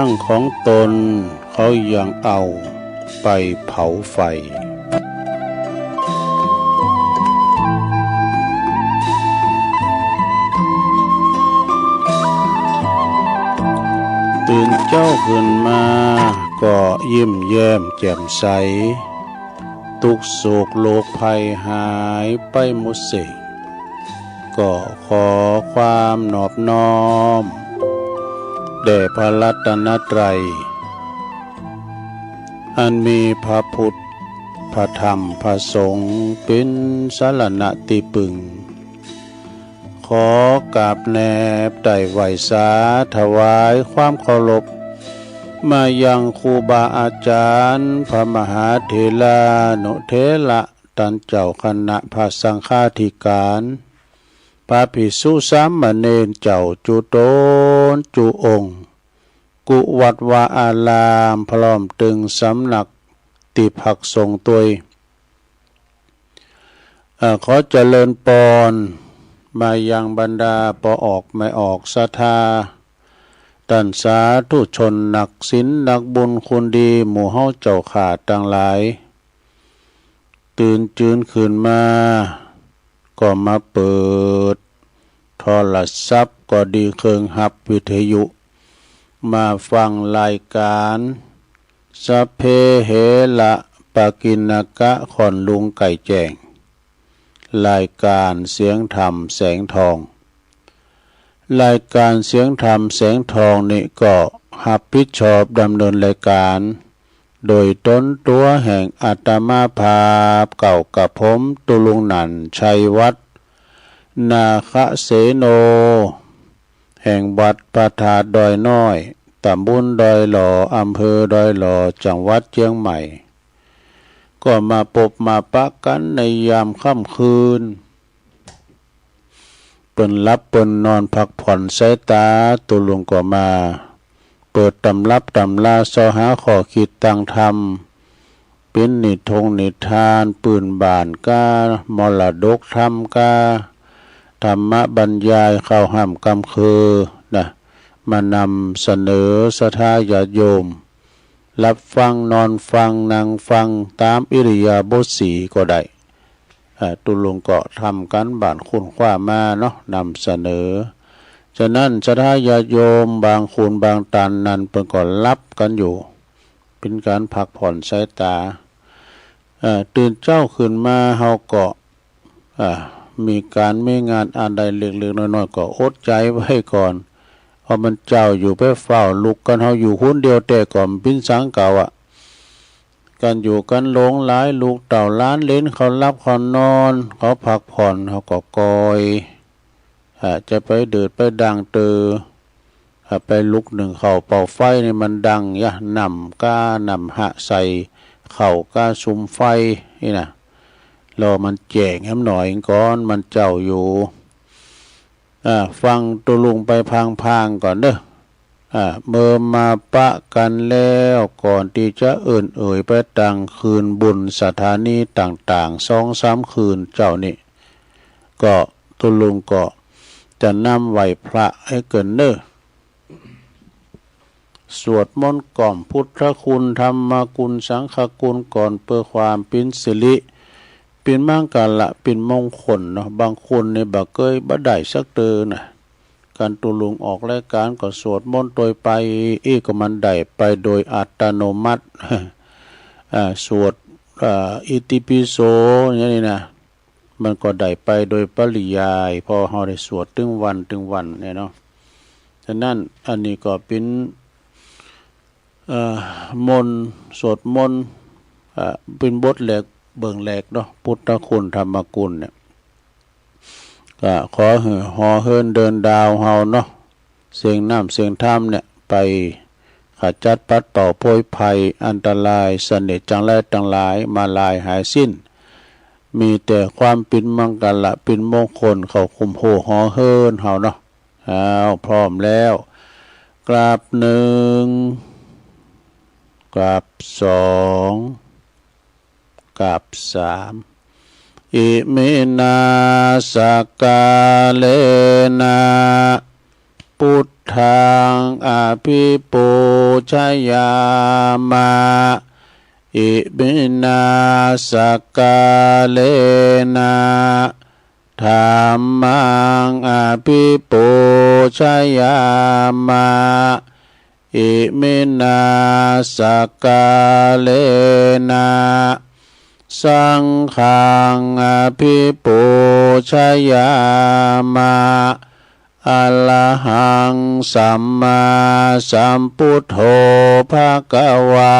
งของตนเขายังเอาไปเผาไฟตื่นเจ้าขึ้นมาก็ยิ้มแย้มแจ่มใสทุกโศกโลกภัยหายไปหมดสิ้นก็ขอความนอบน้อมแด่พระรัตนตรัยอันมีพระพุทธพระธรรมพระสงฆ์เป็นสรณะที่พึ่งขอกราบแนบได้ไหวสาถวายความเคารพมายังครูบาอาจารย์พระมหาเถรานุเถระท่านเจ้าคณะพระสังฆาธิการพระภิกษุสามเณรเจ้าจุโตนจุองค์กุวัดวาอารามพร้อมตึงสำนักติภักสงฆ์ตัวขอเจริญปอนมายังบรรดาปออกไม่ออกศรัทธาท่านสาธุชนนักศีลนักบุญคุณดีหมู่เฮาเจ้าขาดทั้งหลายตื่นจืนขึ้นมาก็มาเปิดโทรศัพท์ก็ดีเครื่องหับวิทยุมาฟังรายการสัพเพเหระปะกิณกะขอนลุงไก่แจ้งรายการเสียงธรรมแสงทองรายการเสียงธรรมแสงทองนี่ก็รับผิดชอบดำเนินรายการโดยตนตัวแห่งอาตมาภาพเก่ากับผมตุลุงหนันชัยวัฒน์นาคเสโนแห่งวัดพระธาตุดอยน้อยตำบลดอยหล่ออำเภอดอยหล่อจังหวัดเชียงใหม่ก็มาพบมาปะกันในยามค่ำคืนเปิ่นรับเปิ่นนอนพักผ่อนสายตาตุลุงก็มาเปิดตำรับตำลาสอหาข้อคิดตั้งธรรมเป็นนิทงนิทานปืนบานกามรดกธรรมกาธรรมบรรยายเข้าห้ามกำคือนะมานำเสนอศรัทธาญาติโยมรับฟังนอนฟังนั่งฟังตามอิริยาบถสี่ก็ได้ตุลุงก็ทำกันบ้านคุณขว้ามาเนาะนำเสนอฉะนั้นศรัทธาญาติโยมบางคุณบางตันนั้นเพิ่นก็รับกันอยู่เป็นการพักผ่อนสายตาตื่นเจ้าขึ้นมาเฮาก็มีการไม่งานอันใดเล็กๆน้อยๆก็อดใจไว้ก่อนเพราะมันเจ้าอยู่ไปเฝ้าลุกกันเฮาอยู่คนเดียวแต่ก่อนปิ้นสังเก่ากันอยู่กันหลงหลายลูกเต่าล้านเล่นเขารับเขานอนเขาพักผ่อนเขาก็กอยจะไปเดือดไปดังเตอไปลุกหนึ่งเข่าเป่าไฟนี่มันดังยะนำก้านำหะใส่เข่าก้าซุมไฟนี่นะรอมันแจงให้หน่อยก่อนมันเจ้าอยู่ฟังตุลุงไปพังๆก่อนเด้อเมื่อมาปะกันแล้วก่อนที่จะเอ่ยไปตั้งคืนบุญสถานีต่างๆ2-3คืนเจ้านี่ก็ตุลุงก็จะนำไหวพระให้เกินเด้อสวดมนต์กล่อมพุทธคุณธรรมคุณสังฆคุณก่อนเพื่อความเป็นสิริเป็นมั่งกาละเป็นมงคลเนาะบางคนในบ่เคยบ่ได้สักเตือนะการตุลุงออกรายการก็สวดมนต์โดยไปก็มันได้ไปโดยอัตโนมัติสวดอิติปิโสอย่างนี้นะมันก็ได้ไปโดยปริยายพอเฮาได้สวดถึงวันเนี่ยเนาะฉะนั้นอันนี้ก็เป็นมนต์สวดมนต์เป็นบทแหลกเบิ่งแหลกเนาะพุทธคุณธรรมคุณเนี่ยก็ขอหอเฮินเดินดาวเฮาเนาะเสียงน้ำเสียงธรรมเนี่ยไปขจัดปัดเป่าโพยภัยอันตรายเสน่ห์จังไรต่างหลายมาลายหายสิ้นมีแต่ความเป็นมังกรละเป็นมงคลเขาคุมโหหอเฮินเฮาเนาะพร้อมแล้วกราบ1กราบ2กราบ3อิมินาสกาเลนะพุทธังอภิปู ชยามาอิมินาสกาเลนะธัมมังอภิปูชยามาอิมินาสกาเลนะสังฆังอภิปูชยามาอะระหังสัมมาสัมพุทโธภะคะวา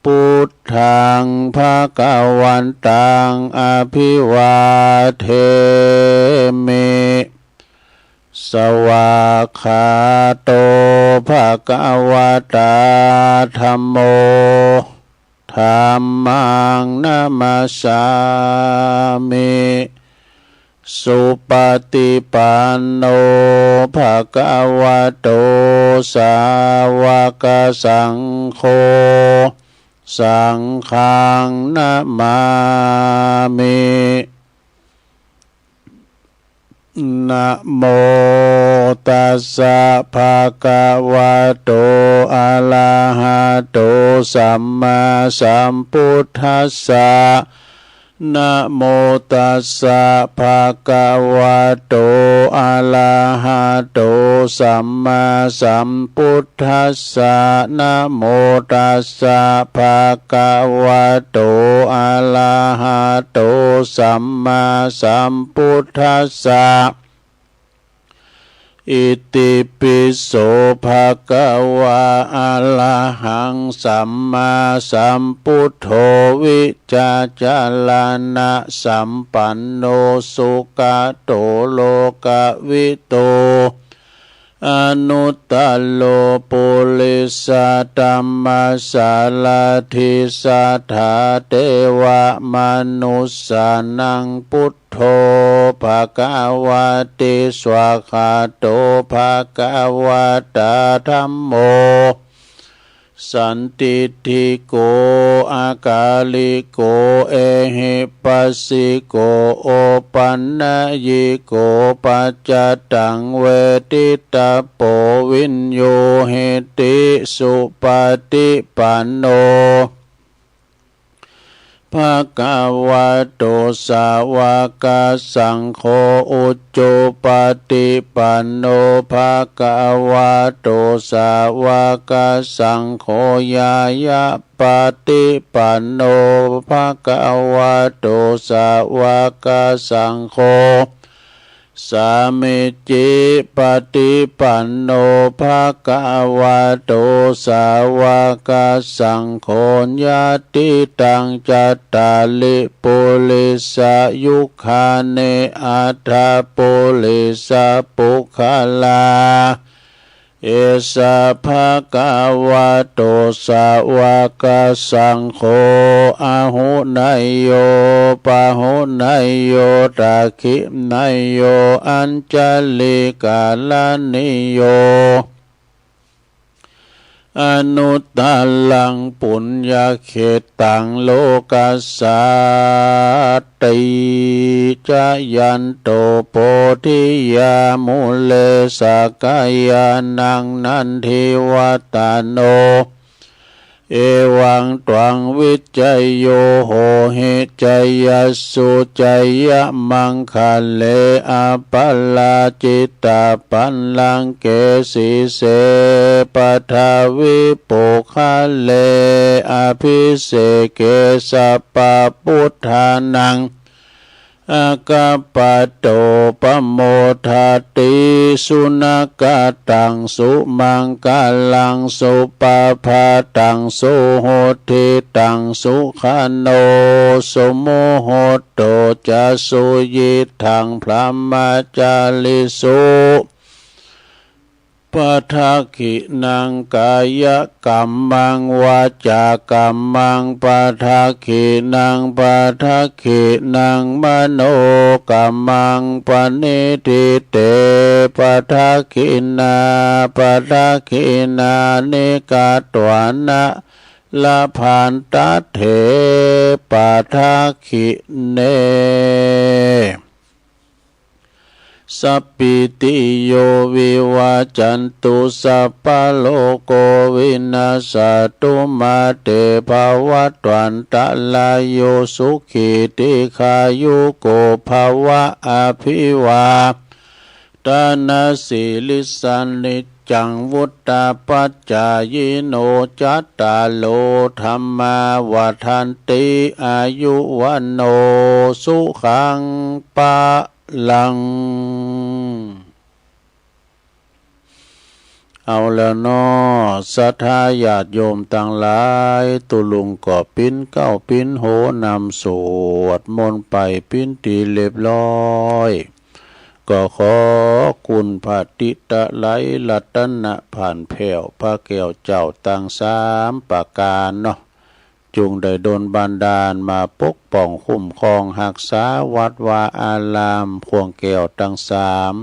พุทธังภะคะวันตังอภิวาเทมิสวากขาโตภะคะวะตาธัมโมธัมมังนะมัสสามิสุปฏิปันโนภะคะวะโตสาวกสังโฆสังฆังนะมามินะโมตัสสะภะคะวะโตอะระหะโตสัมมาสัมพุทธัสสะนะโมตัสสะภะคะวะโตอะระหะโตสัมมาสัมพุทธัสสะนะโมตัสสะภะคะวะโตอะระหะโตสัมมาสัมพุทธัสสะอิติปิโสภะคะวะอะระหังสัมมาสัมพุทโธวิจาจารณะสัมปันโนสุขโตโลกวิโตอนุตตโลปุริสธัมมัสสารทิสัทธาเทวมนุสสานังพุทโธภะคะวะติสวากขาโตภะคะวะตาธัมโมสันติทิโกอากาลิโกเอหิปัสสิโกโอปันนยิโกปัจจตังเวทิตาโปวินโยเหติสุปฏิปันโนภะคะวะโตสาวกสังโฆอุจจุปฏิปันโนภะคะวะโตสาวกสังโฆญายะปฏิปันโนภะคะวะโตสาวกสังโฆสามิจิปฏิปันโนภะคะวะโตสาวกสังโฆญาติตังจัตตาลิปุริสยุคาเนอัตถปุริสปุคลาเอสะภะคะวะโตสาวกสังโฆอะหุนายโยปะหุนายโยตาคินายโยอัญจลิกาลานิโยอนุตตลังปุญญาเขตังโลกัสสาติจายันโตโพธิยามุเลสกายานังนันทิวัตโนเอวังตวังวิจัยโยโหหิจัยยสุจัยยมังคะเลอปัลลาจิตตาปัลลังเกสิเสปทาวิปุคะเลอภิเสเกสปะพุทธานังอากาปโตปโมทาติสุนักตังสุมังกาลังสุปาภาตังสุโหติตังสุขาโนสุโมโหโตจะสุยิทังพระมาจาลิสุปทักขินังกายกัมมังวาจากัมมังปทักขินังปทักขินังมโนกัมมังปณิทิเตปทักขินาปทักขินานิกาตวานะละพันตเถปทักขิเน สัพพิติโยวิวัจจันตุสัพพะโลกวินาศตุมาเตภวัตวันตะลายโยสุขิติขายุโกภวะอภิวาทนาสิลิสันนิจังวุตตาปัจจายโนจัตตาโลธรรมาวทันติอายุวันโนสุขังปะลังเอาแล้วน้อสัทธาญาติโยมต่างหลายตุลุงก็ปิ้นเก้าปิ้นโหนำสวดมนต์ไปปิ้นตีเรียบร้อยก็ขอคุณพระติตะไลรัตนะผ่านแผ่วพระแก้วเจ้าตั้งสามประการเนาะจุงได้ดลบันดาลมาปกป้องคุ้มครองรักษาวัดวาอารามพวงแก้วตั้งสาม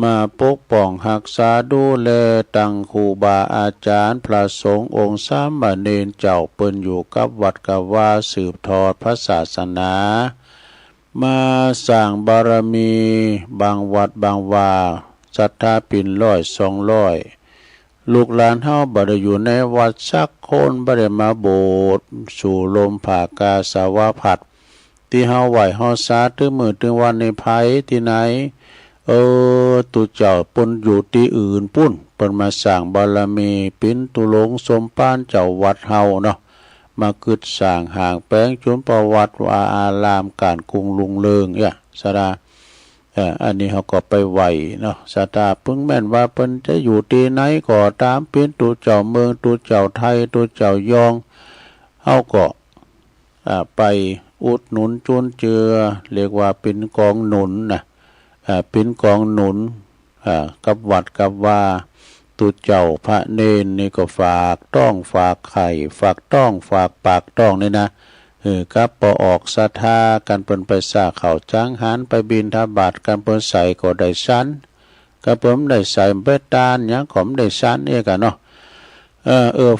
มาปกป้องรักษาดูแลตั้งครูบาอาจารย์พระสงฆ์องค์สามเณรเจ้าเปิ้นอยู่กับวัดกับว่าสืบทอดพระศาสนามาสร้างบารมีบางวัดบางวาศรัทธาปิ่น100-200ลูกหลานเฮาบ่ได้อยู่ในวัดสักคนบ่ได้มาโบสถ์สู่ลมผากาสาวาพัดที่เฮาไหว้เฮาสาถึงมื้อถึงวันในภัยที่ไหนตุเจ้าปนอยู่ที่อื่นปุ้นเปิ้นมาสร้างบารมีปิ่นตุลงสมปานเจ้าวัดเฮาเนาะมากึดสร้างห่างแป้งจนประวัติว่าอารามการกรุงลุงเริงสดาอันนี้เขาก็ไปไหวเนาะสตาเพิ่งแม่นว่าเพิ่นจะอยู่ที่ไหนก็ตามเป็นตัวเจ้าเมืองตัวเจ้าไทยตัวเจ้ายองเขาก็ไปอุดหนุนจุนเจือเรียกว่าเป็นกองหนุนนะเป็นกองหนุนกับวัดกับว่าตุเจ้าพระเนนนี่ก็ฝากต้องฝากไข่ฝากต้องฝากปากต้องนี่นะกับปอออกศรัทธากันเปิ้นไปสร้างข้าวจ้างหารไปบิณฑบาตกันเปิ้นใส่ก็ได้ชั้นกับเปิ้นได้ใส่เบ็ดตาลหยังก็ได้ชั้นกันเนาะ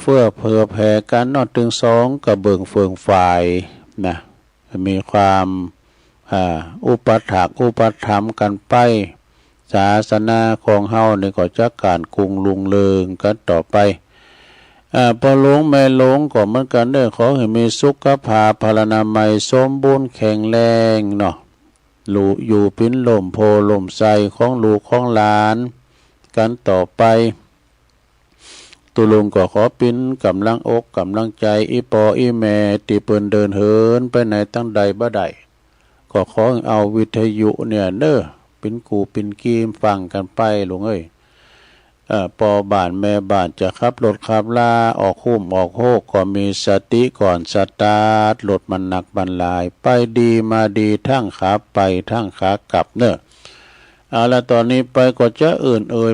เฟื่อเผื่อแผ่กันเนาะถึงสองกับเบิ่งเฟืองฝ่ายนะมีความอุปถัมภ์อุปถัมภ์กันไปศาสนาของเฮานี่ก็จะการกรุงลุงเริงกันต่อไปพอหลงแม่หลงก็เหมือนกันเด้อขอให้มีสุขภาพพลานามัยสมบูรณ์แข็งแรงเนาะอยู่ปิ้นลมโพลมใสของลูกของหลานกันต่อไปตุลุงก็ขอปิ้นกำลังอกกำลังใจอีปออีแม่ที่เปิ้นเดินเหินไปไหนตั้งใดบ่ได้ก็ขอเอาวิทยุเนี่ยเด้อเป็นกูเป็นกีมฟังกันไปลุงเอ้ยปอบ้านแม่บ้านจะขับรถขับลาออกคุ้มออกโฮกก็มีสติก่อนสตาร์ทรถมันหนักบรรลายไปดีมาดีทั้งขาไปทั้งขากลับเนอะละตอนนี้ไปก็จะ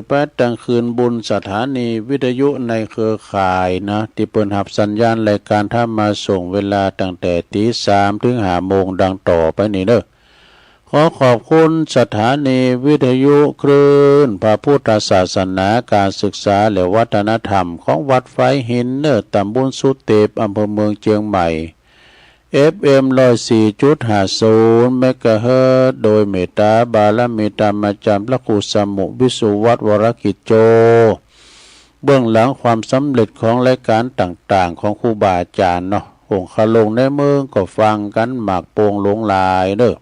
ไปตั้งคืนบุญสถานีวิทยุในเครือข่ายนะที่เปิดหับสัญญาณรายการถ้ามาส่งเวลาตั้งแต่ตี 3 ถึง 5 โมงดังต่อไปนี่เนอะขอขอบคุณสถานีวิทยุคลื่นพระพุทธศาสนาการศึกษาและวัฒนธรรมของวัดไฟหินเนอตำบลสุเตปอำเภอเมืองเชียงใหม่ FM 104.50 เมกะเฮิรตซ์โดยเมตตาบารมีธรรมจำพระครูสมุวิสุวัฒน์วรกิจโจเบื้องหลังความสำเร็จของรายการต่างๆของครูบาอาจารย์เนาะองค์ขลงในเมืองก็ฟังกันหมากโป่งหลงลายเด้อ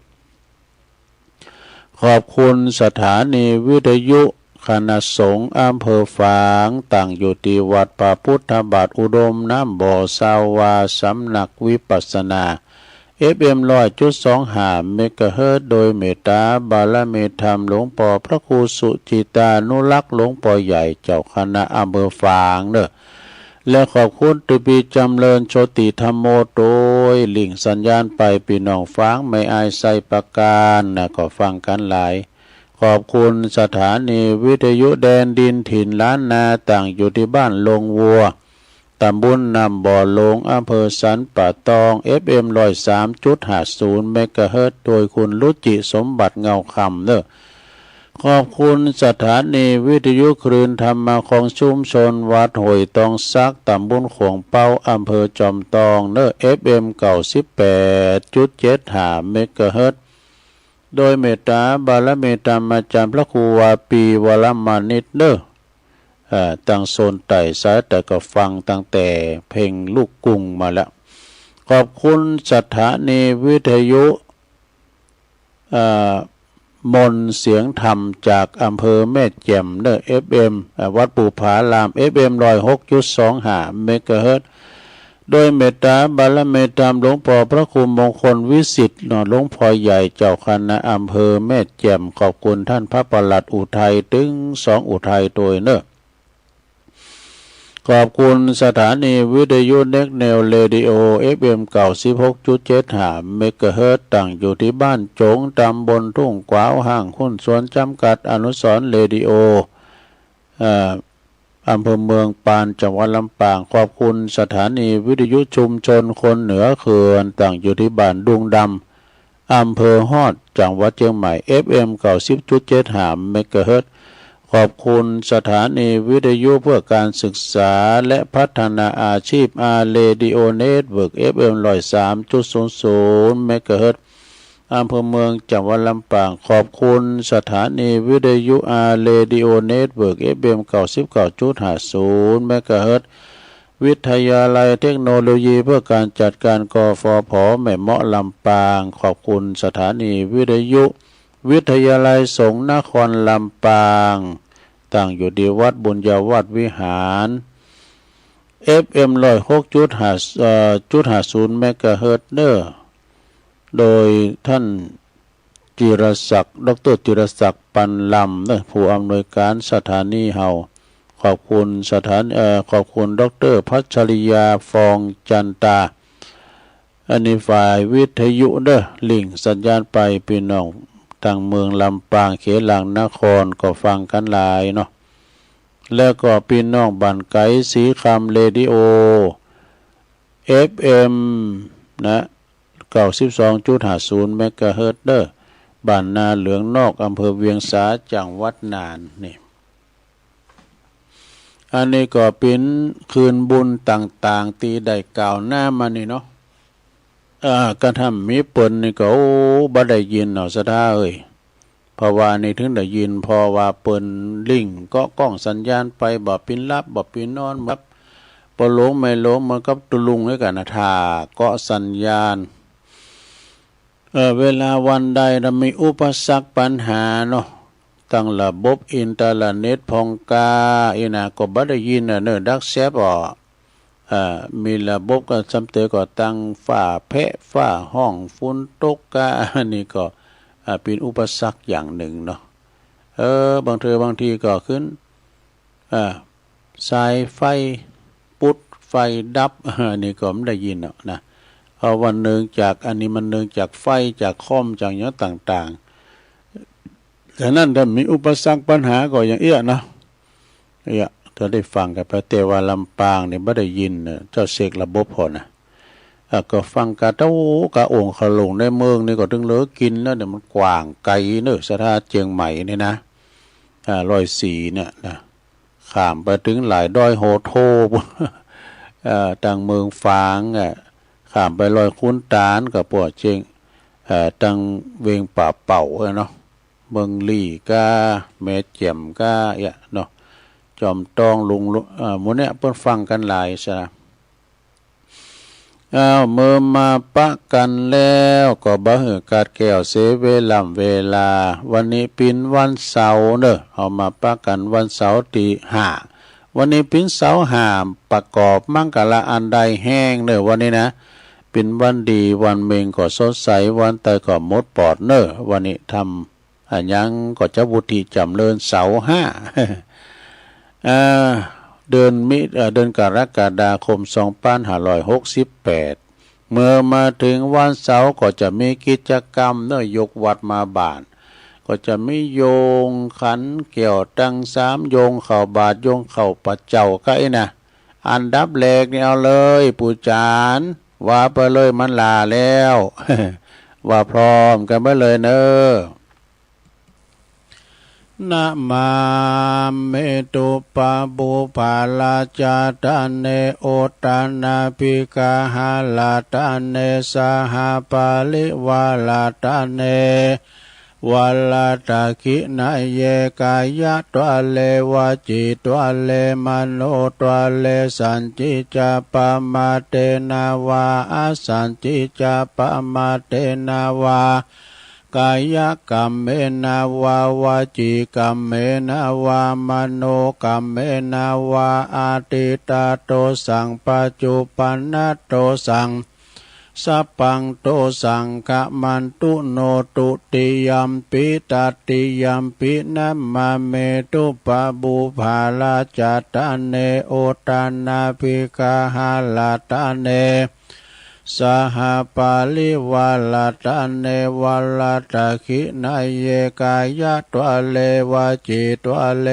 ขอบคุณสถานีวิทยุคณะสงฆ์อำเภอฝางตั้งอยู่ที่วัดพระพุทธบาทอุดมน้ำบ่อสาวาสำนักวิปัสสนา FM 100.25 เมกะเฮิรตซ์โดยเมตตาบารมีธรรมหลวงปู่พระครูสุจิตานุรักษ์หลวงปู่ใหญ่เจ้าคณะอำเภอฝางเด้อและขอบคุณตุปีจำเริญโชติธรรมโมโดยลิงสัญญาณไปพี่น้องฟังไม่อายใส่ประการนะก็ฟังกันหลายขอบคุณสถานีวิทยุแดนดินถิ่นล้านนาต่างอยู่ที่บ้านลงวัวตำบลนำบ่อลงอำเภอสันป่าตอง FM 103.50 เมกะเฮิรตซ์โดยคุณรุจิสมบัติเงาคำเด้อขอบคุณสถานีวิทยุคลื่นธรรมของชุมชนวัดห้วยตองซักตำบลขวงเป้าอำเภอจอมตองเนอ FM 98.75 เมกะเฮิรตซ์ โดยเมตตาบารมีธรรมอาจารย์พระครูวาปีวรมานิตเด้อตั้งโซนไต่สายแต่ก็ฟังตั้งแต่เพลงลูกกรุงมาแล้วขอบคุณสถานีวิทยุมนเสียงธรรมจากอำเภอแม่แจ่มเด้อ FM วัดปู่ผาราม FM 106.25 เมกะเฮิรตซ์โดยเมตตาบารมีธรรมหลวงพ่อพระครูมงคลวิสิทธิ์หลวงพ่อใหญ่เจ้าคณะอำเภอแม่แจ่มขอบคุณท่านพระปลัดอุทัยถึง2อุทัยโดยเนอะขอบคุณสถานีวิทยุเน็กแนวเรดิโอ FM 96.75 เมกะเฮิรตซ์ตั้งอยู่ที่บ้านโจงตำบลทุ่งกวาวห้างหุ้นส่วนจำกัดอนุสรณ์เรดิโออำเภอเมืองปานจังหวัดลำปางขอบคุณสถานีวิทยุชุมชนคนเหนือเขื่อนตั้งอยู่ที่บ้านดุงดำอำเภอฮอดจังหวัดเชียงใหม่ FM 90.75 เมกะเฮิรตซ์ขอบคุณสถานีวิทยุเพื่อการศึกษาและพัฒนาอาชีพเรดิโอเน็ตเวิร์ก FM 103.00 เมกะเฮิรตซ์อำเภอเมืองจังหวัดลำปางขอบคุณสถานีวิทยุเรดิโอเน็ตเวิร์ก FM 99.50 เมกะเฮิรตซ์วิทยาลัยเทคโนโลยีเพื่อการจัดการกฟผ.แม่เมาะลำปางขอบคุณสถานีวิทยุวิทยาลัยสงฆ์นครลำปางตั้งอยู่ที่วัดบุญญาวาสวิหาร FM 106.50 เมกะเฮิรตซ์โดยท่านจิรศักดิ์ดร.จิรศักดิ์ปันลำผู้อำนวยการสถานีเฮาขอบคุณขอบคุณดร.พัชริยาฟองจันตาอันนี้ฝ่ายวิทยุลิงก์สัญญาณไปพี่น้องทางเมืองลำปางเขตหลังนครก็ฟังกันหลายเนาะแล้วก็พี่น้องบ้านไกสีคำเรดิโอ FM นะ92.50 เมกะเฮิรตซ์บ้านนาเหลืองนอกอำเภอเวียงสาจังหวัดน่านนี่อันนี้ก็เป็นคืนบุญต่างๆตีได้กล่าวหน้ามานี่เนาะกระทำมีเปิ้นนี่ก็บ่ได้ยินเนาะสะท้าเพราะว่านี่ถึงได้ยินพอว่าเปิ้นลิงก็กล้องสัญญาณไปบ่ปินรับบ่ปินนอนแบบบ่หลงไม่หลงมันกับตุลุงด้วยกันนะท่าก็สัญญาณเวลาวันใดเรามีอุปสรรคปัญหาเนาะตั้งระบบอินเทอร์เน็ตพองกาก็บ่ได้ยินดักแซบมีระบบก็จำเตก็ตั้งฝ้าแพะฝ้าห้องฝุ่นตกกานี่ก็เป็นอุปสรรคอย่างหนึ่งเนาะบางทีก็ขึ้นสายไฟปุดไฟดับนี่ก็ไม่ได้ยินเนาะนะเอาวันหนึ่งจากอันนี้มันหนึ่งจากไฟจากคอมจากอย่างต่างๆฉะนั้นถ้ามีอุปสรรคปัญหาก็อย่างเนาะถ้าได้ฟังกันไปแต่ว่าลำปางเนี่ยไม่ได้ยินเจ้าเสกระบบพอนะก็ฟังกะเต้ากะโอ่งขลงในเมืองนี่ก็ถึงเหลือกินแล้วเดี๋ยวมันกว้างไกลสถานเชียงใหม่นี่นะ104เนี่ยนะข้ามไปถึงหลายดอยโหโทต่างเมืองฝางข้ามไปลอยคุ้นตาลกับปวดเชียงต่างเวียงป่าเป่าเนาะเมืองลี่กาแม่แจ่มกาเนาะจอมตองลุงหมู่เนี่ยเพิ่นฟังกันหลายซะเมื่อมาปะกันแล้วก็บ่ฮือกาดแก้วเสเวลาวันนี้เป็นวันเสาร์เอามาปะกันวันเสาร์ที่5วันนี้เป็นเสาร์5ประกอบมังกรอันใดแห้งวันนี้นะเป็นวันดีวันเมงก็สดใสวันตายก็หมดปอดวันนี้ทำยังก็จะวุฒิจำเริญเสาร์5เดือนกรกฎาคม2568เมื่อมาถึงวันเสาร์ก็จะมีกิจกรรมยกวัดมาบานก็จะมีโยงขันเกี่ยวตั้ง3โยงเข่าบาทโยงเข่าปัจเจ้าก็นะอันดับแรกนี่เอาเลยปู่จานว่าไปเลยมันลาแล้ว ว่าพร้อมกันไปเลยนะมาเมตุปะบุปาลาจาตาเนโอตานาปิกาหาลาตาเนสหปาลิวาลาตาเน วัลลตะคินะเยกายะตัวเลวะจิตัวเลมโนตัวเลสันจิจาปมาเตนาวาอสันจิจาปมาเตนาวากายกรรมเมนาวาวาจิกรรมเมนาวามโนกรรมเมนาวาอาติตาโตสังปัจจุปันนโตสังสัพพังโตสังฆมันตุโนตุติยัมปิตติยัมปินัมมาเมตุปะบุภาลาจัตตาเนโอตานาภิกาหาลาตาเนสหปาลิวาลาตาเนวัลตะคินาเยกายะตัวเลวะจิตัวเล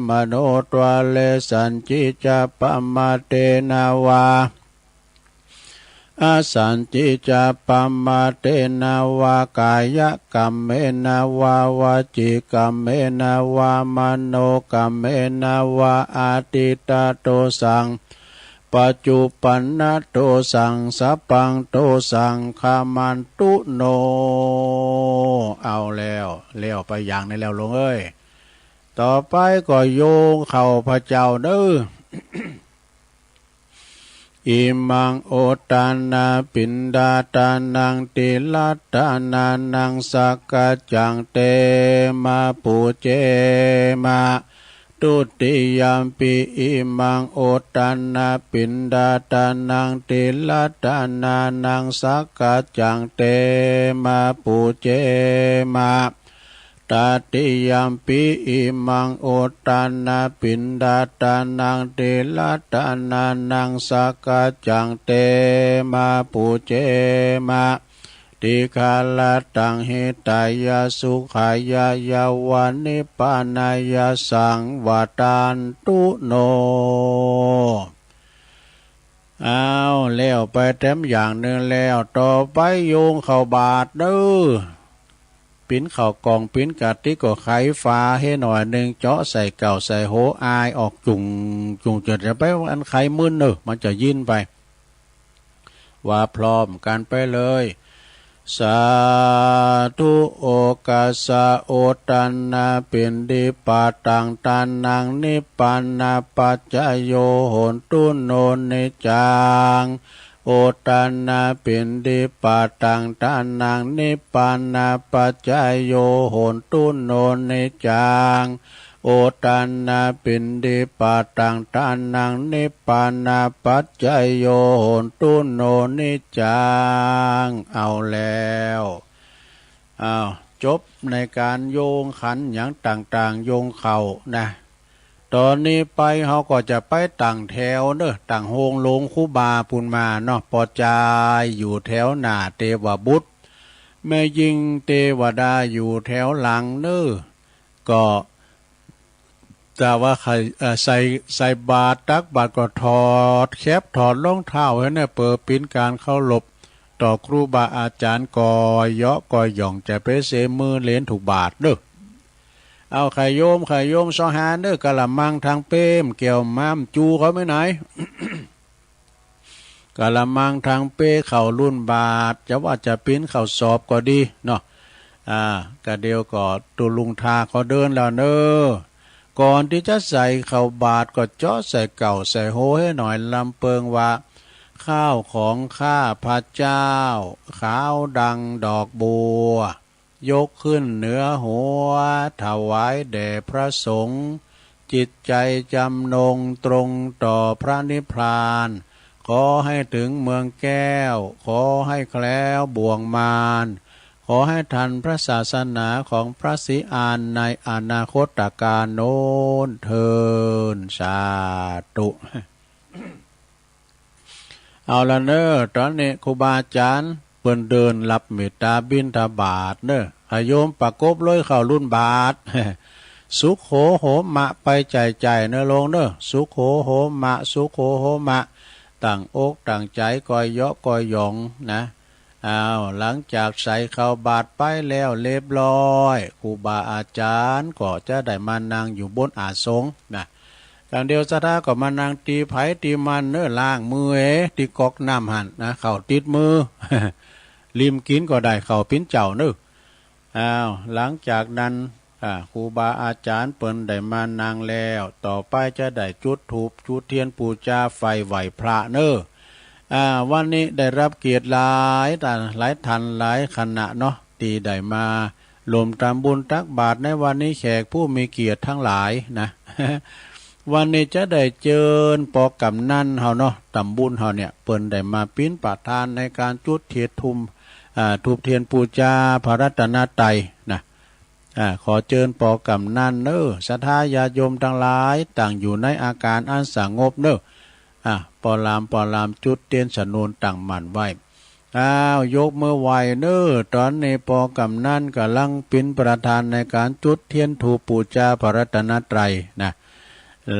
มโนตัวเลสันจิจาปมาเตนาวาอาสันติจาปัมมาเตนาวากายกรรมเมนาวาวาจิกรรมเมนาวามโนกรรมเมนาวาอาติตาโตสังปัจจุปันนโตสังสัพพังโตสังฆามันตุโนเอาแล้วไปอย่างในแล้วลงเอ้ยต่อไปก็โยงเข้าพระเจ้าเด้อ อิมังโอตานาปินดาตานังติลัตตานานังสักกจังเตมาปูเจมาตุติยัมปิอิมังโอตานาปินดาตานังติลัตตานานังสักกจังเตมาปูเจมาตติยัมปิอิมังโอตานาปินดาตานังติลัตตานานังสักกจังเตมาปูเจมาติคาลตังหิตายาสุขายายาวานิปานายาสังวตานตุโนเอาแล้วไปเต็มอย่างหนึ่งแล้วต่อไปโยงเข้าบาทเด้อปิ้นเข่ากองปิ้นกะติก็ไขฟ้าให้หน่อยหนึ่งเจาะใส่เก่าใส่โหอายออกจุงจะไปอันไขมึนเนอะมันจะยินไปว่าพร้อมกันไปเลยสาธุโอกาสะโอตันนาเป็นดิปาตังตันนังนิปานาปัจจโยโหนตุโนนิจังโอตันนาเป็นดิปาตังตันนังนิปานาปัจจโยโหนตุโนนิจังโอตันนาปินดิปาตังตันนังนิปานาปัจจโยโหนตุโนนิจังเอาแล้วจบในการโยงขันอย่างต่างๆโยงเข่านะตอนนี้ไปเขาก็จะไปต่างแถวเนอะต่างโฮงลงคูบาปุนมาเนาะปอจายอยู่แถวหน้าเทวบุตรแม่ยิงเทวดาอยู่แถวหลังเนอะก็แต่ว่าใส่บาตรตักบาตรก็ถอดแคบถอดรองเท้าให้เนี่ยเปิดปิ้นการเข้าหลบต่อครูบาอาจารย์กอยเยาะกอยหย่องจะไปเสมือเลนถูกบาทเด้อเอาไข่โยมซอหานเด้อกะละมังทางเป้มเกี่ยวม้ามจูเขาไม่ไหน กะละมังทางเป้เข่ารุ่นบาทจะว่าจะปิ้นเข่าสอบก็ดีเนาะกะเดียวก็ตุลุงทาเขาเดินแล้วเนอก่อนที่จะใส่เข้าบาทก็เจาะใส่เก่าใส่โหให้หน่อยลำเปิงว่าข้าวของข้าพระเจ้าขาวดังดอกบัวยกขึ้นเหนือหัวถวายแด่พระสงฆ์จิตใจจำนงตรงต่อพระนิพพานขอให้ถึงเมืองแก้วขอให้แคล้วบ่วงมารขอให้ทันพระศาสนาของพระศรีอานในอนาคตการโน้นเทินสาธุเอาละเนอตอนนี้ครูบาอาจารย์เปิ้นเดินรับเมตตาบิณฑบาตเนอขโยมประกบเลยเข้ารุ่นบาท สุขโหโหมะไปใจเนอลงเนอสุขโหโหมะสุขโหโหมะตั้งอกตั้งใจก่อยเยาะก่อยหยองนะหลังจากใส่เข้าบาตรไปแล้วเรียบร้อยครูบาอาจารย์ก็จะได้มานั่งอยู่บนอาสงนะการเดียวสถาก็มานั่งตีไผ่ตีมันเนื้อล่างมือตีกอกน้ำหันนะเข่าติดมือ ริมกินก็ได้เข่าปิ้นเจ้าเนื้อ หลังจากนั้นครูบาอาจารย์เปิ้นได้มานางแล้วต่อไปจะได้จุดธูปจุดเทียนปูชาไฟไหวพระเนอวันนี้ได้รับเกียรติหลายท่านหลายคณะเนาะที่ได้มารวมตามบุญตักบาตรในวันนี้แขกผู้มีเกียรติทั้งหลายนะ วันนี้จะได้เจิญปอกำนันเฮาเนาะตำบุญเฮาเนี่ยเปิ้นได้มาปิ้นประทานในการจุดเทียนทูบเทียนปูชาพระรัตนตรัยนะขอเจิญปอกำนันเนอศรัทธาญาติโยมทั้งหลายต่างอยู่ในอาการอันสงบเนอปอลามจุดเทียนสนุนตั้งมั่นไว้ยกมือไหวเนอตอนนี้ปอกำนันกำลังปิ้นประทานในการจุดเทียนทูปปูชาพระรัตนตรัยนะ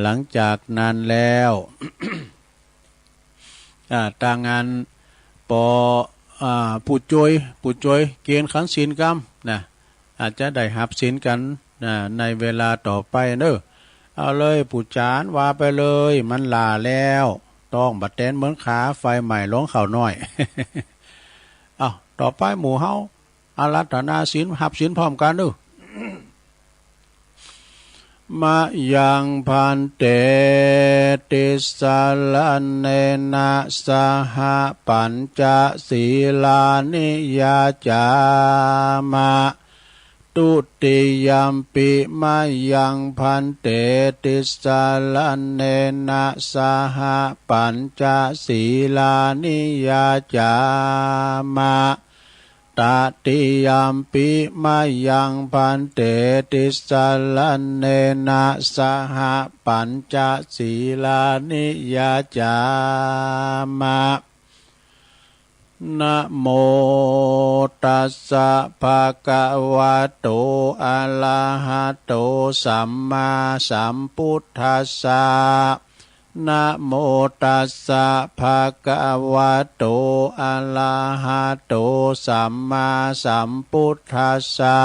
หลังจากนั้นแล้ว ต่างงานปอผู้ช่วยเกณฑ์ขันศีลกรรมนะอาจจะได้หับศีลกันในเวลาต่อไปเนอเอาเลยผู้จานว่าไปเลยมันลาแล้วต้องบัดแตนเหมือนขาไฟใหม่ล้องเข่าน้อย ต่อไปหมู่เฮาอารัธนาศีลหับศีลพร้อมกันเนอมายังพันเตติสาลเนนะสหปัญจศีลานิยาจามะตุติยัมปิมายังพันเตติสาลเนนะสหปัญจศีลานิยาจามะตติยัมปิมายังพันเตติสาลเนนะสหปัญจศีลานิยาจามะนะโมตัสสะภะคะวะโตอะระหะโตสัมมาสัมพุทธัสสะนะโมตัสสะภะคะวะโตอะระหะโตสัมมาสัมพุทธัสสะ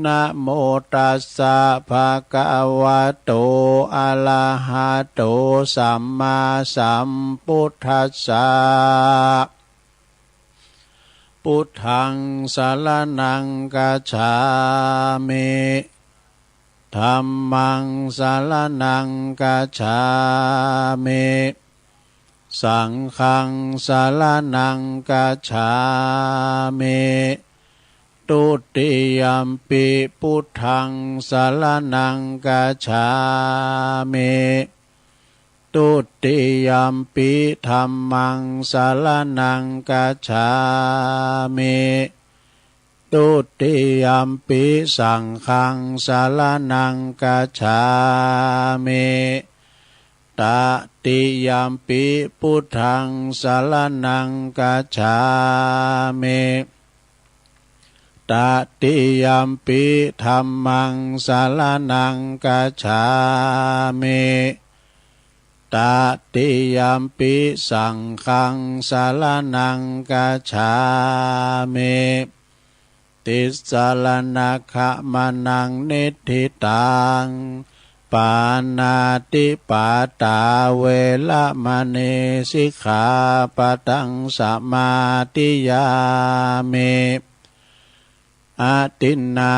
นะโมตัสสะภะคะวะโตอะระหะโตสัมมาสัมพุทธัสสะพุทธังสรณังคัจฉามิธัมมังสรณังคัจฉามิสังฆังสรณังคัจฉามิตุติยัมปิพุทธังสรณังคัจฉามิตุติยัมปิธัมมังสรณังคัจฉามิตุติยัมปิสังฆังสรณังคัจฉามิตติยัมปิพุทธังสรณังคัจฉามิตติยัมปิธัมมังสรณังคัจฉามิตติยัมปิสังฆังสรณังคัจฉามิติสรณะขะมนังนิธิตังปานาติปาตาเวละมณีสิกขาปะทังสมาธิยามิอาทินนา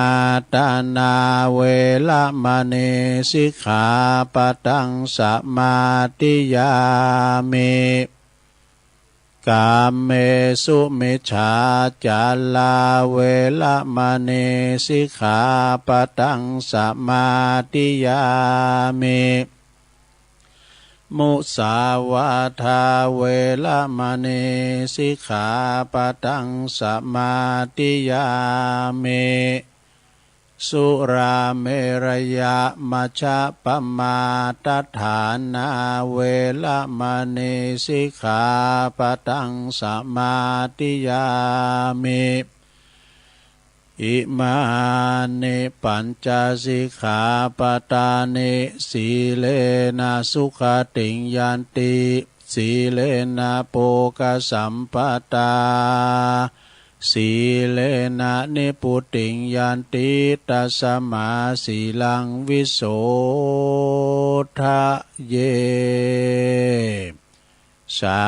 ตานาเวละมณีสิกขาปะทังสมาธิยามิกามเมสุมิจฉาจาลาเวละมณีสิกขาปะทังสมาธิยามิมุสาวาทาเวละมณีสิกขาปะทังสมาธิยามิสุราเมรยะมัชฌะปมาทฐานาเวละมณีสิกขาปะทังสมาธิยามิอิมานิปัญจสิกขาปทานิสีเลนะสุขติงยันติสีเลนะโภคสัมปตาสีเลนะนิพุติงยันติตัสสมาสีลังวิโสทะเยสา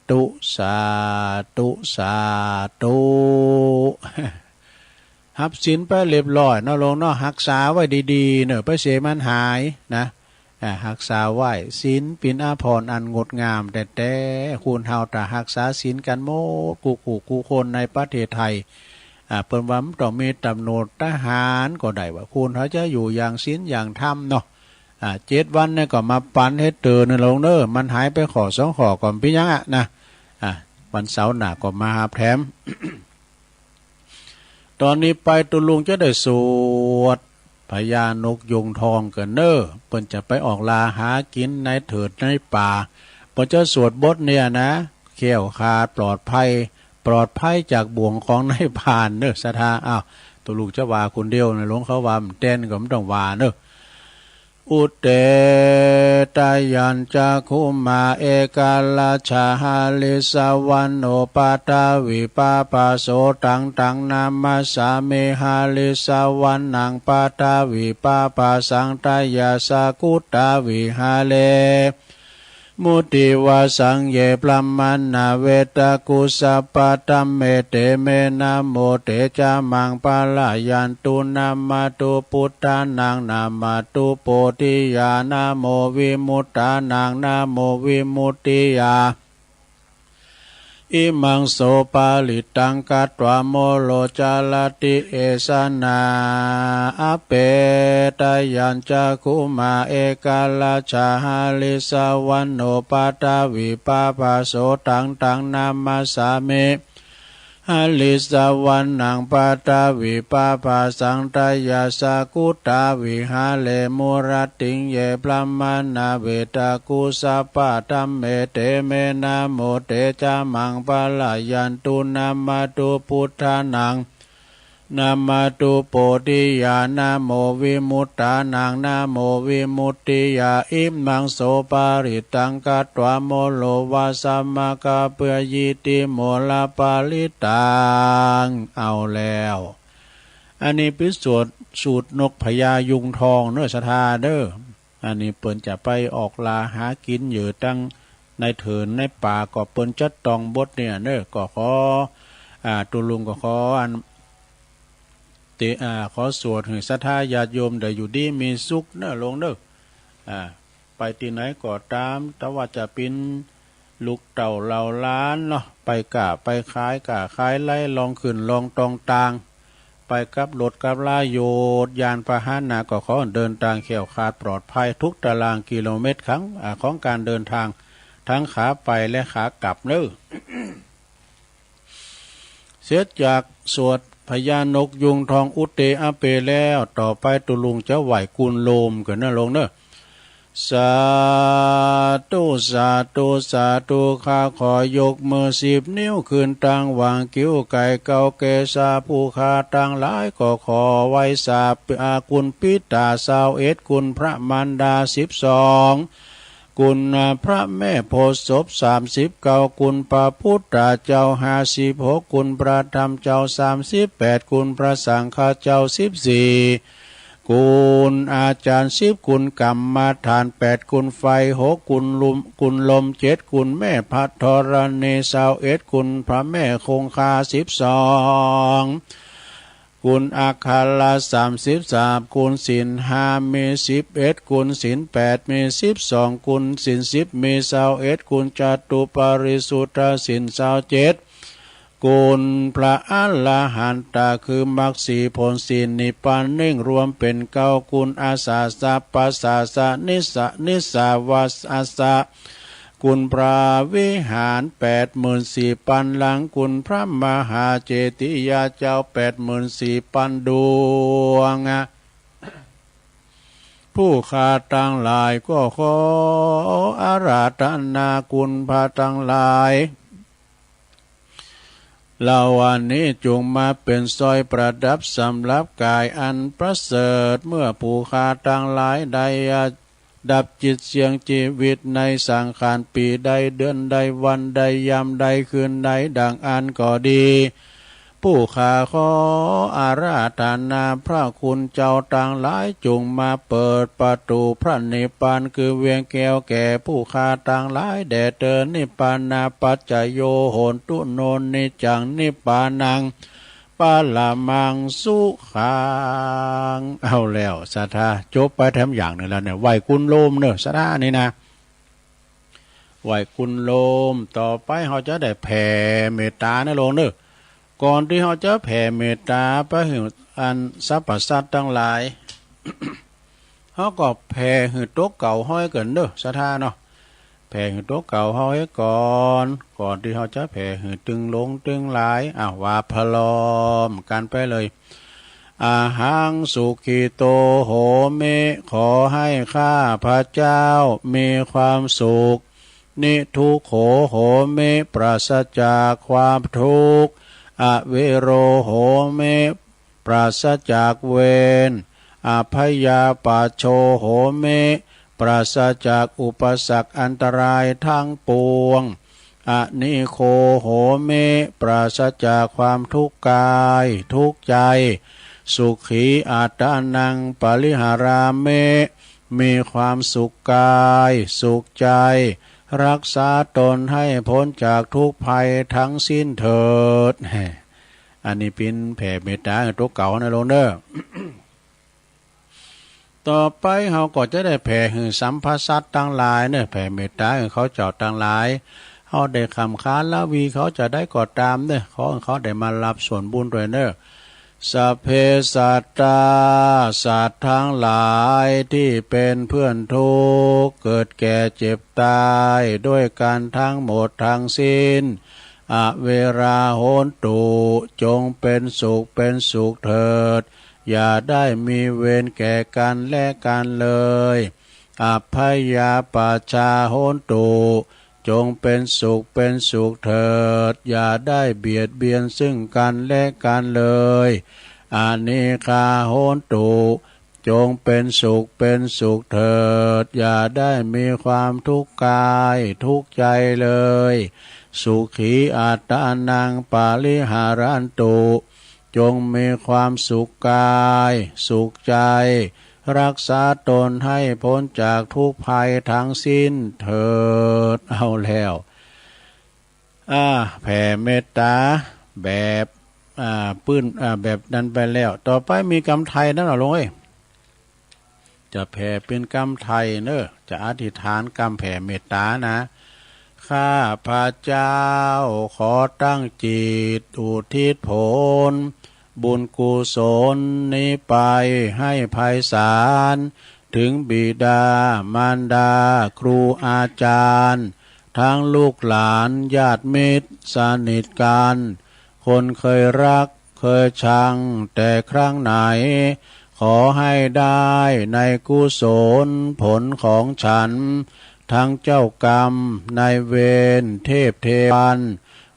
ธุสาธุสาธุ หับศีลไปเรียบร้อยเนาะลงเนาะรักษาไว้ดีๆเนอะไปเสียมันหายนะรักษาไว้ศีลปิ่นอาภรณ์อันงดงามแต่คุณเฮาตารักษาศีลกันโมกูคนในประเทศไทยเปิ้นว่ามันต้องมีตำรวจทหารก็ได้ว่าคุณเขาจะอยู่อย่างศีลอย่างธรรมเนาะ7 วันเนี่ยก็มาปันให้เตือนลงเนอะมันหายไปขอ2 ขอก่อนพี่ยังนะวันเสาร์หน้าก็มาหาแถม ตอนนี้ไปตุลุงจะได้สวดพญานกยุงทองกันเนอะเปิ้นจะไปออกลาหากินในเถิดในป่าเปิ้นจะสวดบทเนี่ยนะเขี้ยวขาดปลอดภัยจากบ่วงของนายพรานเนอะศรัทธาตุลุงจะว่าคนเดียวนะหลวงเขาว่ามันเต้นก็ไม่ต้องว่าเนอะอุเตตายัญจักขุมาเอกาลาชาหาลิสวันโอปาตาวิปาปาโสตังนามาสาเมหาลิสวันนังปาตาวิปาปาสังตายาสากุตาวิหาเลมุติวาสังเยปลัมมันนาเวตากุสปะตัมเมเตเมนะโมเตจามังปาลายันตุนามาตุพุทธานังนามาตุโพธิญาณโมวิมุตตานังนาโมวิมุตติยาอิมังโสปาลิตังกัตวะโมโลจาลติเอสนาอเปตยัญจักขุมาเอกาลาชาหาลิสวันโนปาตาวิปาปาโสตังนามาสาเมหาลิสวันนังปาตาวิปาปาสังตายาสากุตาวิหาเลมุรติงเยปลัมมานาเวตากุสปะตัมเมเตเมนะโมเตจามังปาลายันตุนามาตุพุทธานังนามาตุโพธิญาณโมวิมุตตานังนาโมวิมุตติยาอิมังโสปาริตังกัตวะโมโลวาสัมมาคาเปยิติโมลาปาลิตังเอาแล้วอันนี้พิสูตรนกพญายุงทองเนื้อศรัทธาเด้ออันนี้เปิ้นจะไปออกลาหากินอยู่ตั้งในเถินในป่าก็เปิ้นจัดตองบทเนี่ยเด้อก็ขอตุลุงก็ขอขอสวดให้ศรัทธาญาติโยมได้อยู่ดีมีสุขเนอะลงเด้อไปที่ไหนก็ตามแต่ว่าจะเป็นลูกเต่าเหล่าล้านเนาะไปไปขายไล่ลองขึ้นลองตองตางไปกับรถกับลาโยดยานพาหนะก็ขอเดินทางแข็งขาดปลอดภัยทุกตารางกิโลเมตรของการเดินทางทั้งขาไปและขากลับเนอะ เสร็จจากสวดพญานกยุงทองอุเตอเปแล้วต่อไปตุลุงจะไหวกุลโลมกันนะลงเนอะสาธุสาธุสาธุข้าขอยกมือ10 นิ้วขึ้นตั้งวางกิ้วไก่เกาเกษาผู้ข้าตั้งหลายก็ขอไว้สาบคุณปิตา21คุณพระมารดา12คุณพระแม่โพธิ์ศพ39คุณพระพุทธเจ้า56คุณพระธรรมเจ้า38คุณพระสังฆเจ้า14คุณอาจารย์10คุณกรรมฐาน8คุณไฟ6คุณลม7คุณแม่พัทธรณี21คุณพระแม่คงคา12คุณอาคาลา33คุณศีล5มี11คุณศีล8มี12คุณศีล10มี21คุณจตุปาริสุทธศีล27คุณพระอรหันตคือมรรค4ผลศีลนิพพาน1รวมเป็น9คุณอาสาสะปัสสาสะนิสาวาสะคุณพระวิหาร84,000ปันหลังคุณพระมหาเจติยาเจ้า84,000ปันดวงผู้ข้าตั้งหลายก็ขออาราธนาคุณพระตั้งหลายเหล่าวันนี้จงมาเป็นสร้อยประดับสำหรับกายอันประเสริฐเมื่อผู้ข้าตั้งหลายได้ดับจิตเสียงชีวิตในสังขารปีใดเดือนใดวันใดยามใดคืนใดดังอันก็ดีผู้ข้าขออาราธนาพระคุณเจ้าต่างหลายจงมาเปิดประตูพระนิพพานคือเวียงแก้วแก่ผู้ข้าต่างหลายแด่เตินิพพานาปัจจโยโหนตุโนนิจังนิพพานัง ปาลามังสุขังเอาแล้วศรัทธาจบไปทำอย่างหนึ่งแล้วเนี่ยไหวคุณโลมเนอะศรัทธานี่นะไหวคุณโลมต่อไปเขาจะได้แผ่เมตตาในโลงเนอะก่อนที่เขาจะแผ่เมตตาไปถึงอันสรรพสัตว์ทั้งหลาย เขาก็แผ่หือโต๊ะเก่าห้อยเกินเนอะศรัทธาเนาะแผ่หือโต๊ะเก่าห้อยก่อนที่เขาจะแผ่หือตึงลงตึงหลายว่าพลอมกันไปเลยอาหังสุขิโตโหเมขอให้ข้าพระเจ้ามีความสุขนิทุกโขโหเมปราศจากความทุกข์อเวโรโหเมปราศจากเวรอภยาปาโชโหเมปราศจากอุปสรรคอันตรายทั้งปวงอนิโคโหเมปราศจากความทุกข์กายทุกข์ใจสุขีอัตตานังปริหาราเมมีความสุขกายสุขใจรักษาตนให้พ้นจากทุกภัยทั้งสิ้นเถิดอันนี้เป็นแผ่เมตตาตัวเก่านะโลเนอร์ ต่อไปเขาก็จะได้แผ่หือสัมภาสัตตั้งหลายเนี่ยแผ่เมตตาเขาเจ้าตั้งหลายเขาได้คำค้านละวีเขาจะได้กอดตามเนี่ยเขาได้มารับส่วนบุญด้วยเนอะสัพเพสัตตาสัตว์ทั้งหลายที่เป็นเพื่อนทุกข์เกิดแก่เจ็บตายด้วยกันทั้งหมดทั้งสิ้นอเวราโหนตุจงเป็นสุขเถิดอย่าได้มีเวรแก่กันและกันเลยอัพพยาปาชาโหนตุจงเป็นสุขเถิดอย่าได้เบียดเบียนซึ่งกันและกันเลยอานิคาโหนตุจงเป็นสุขเถิดอย่าได้มีความทุกข์กายทุกข์ใจเลยสุขีอัตตานังปาลิหารันตุจงมีความสุขกายสุขใจรักษาตนให้พ้นจากทุกภัยทั้งสิ้นเถิดเอาแล้วแผ่เมตตาแบบแบบนั้นไปแล้วต่อไปมีกรรมไทยนั่นหรอลงจะแผ่เป็นกรรมไทยเนอะจะอธิษฐานกรรมแผ่เมตตานะข้าพระเจ้าขอตั้งจิตอุทิศผลบุญกุศลนี้ไปให้ไพศาลถึงบิดามารดาครูอาจารย์ทั้งลูกหลานญาติมิตรสนิทกันคนเคยรักเคยชังแต่ครั้งไหนขอให้ได้ในกุศลผลของฉันทั้งเจ้ากรรมนายเวรเทพเทวัน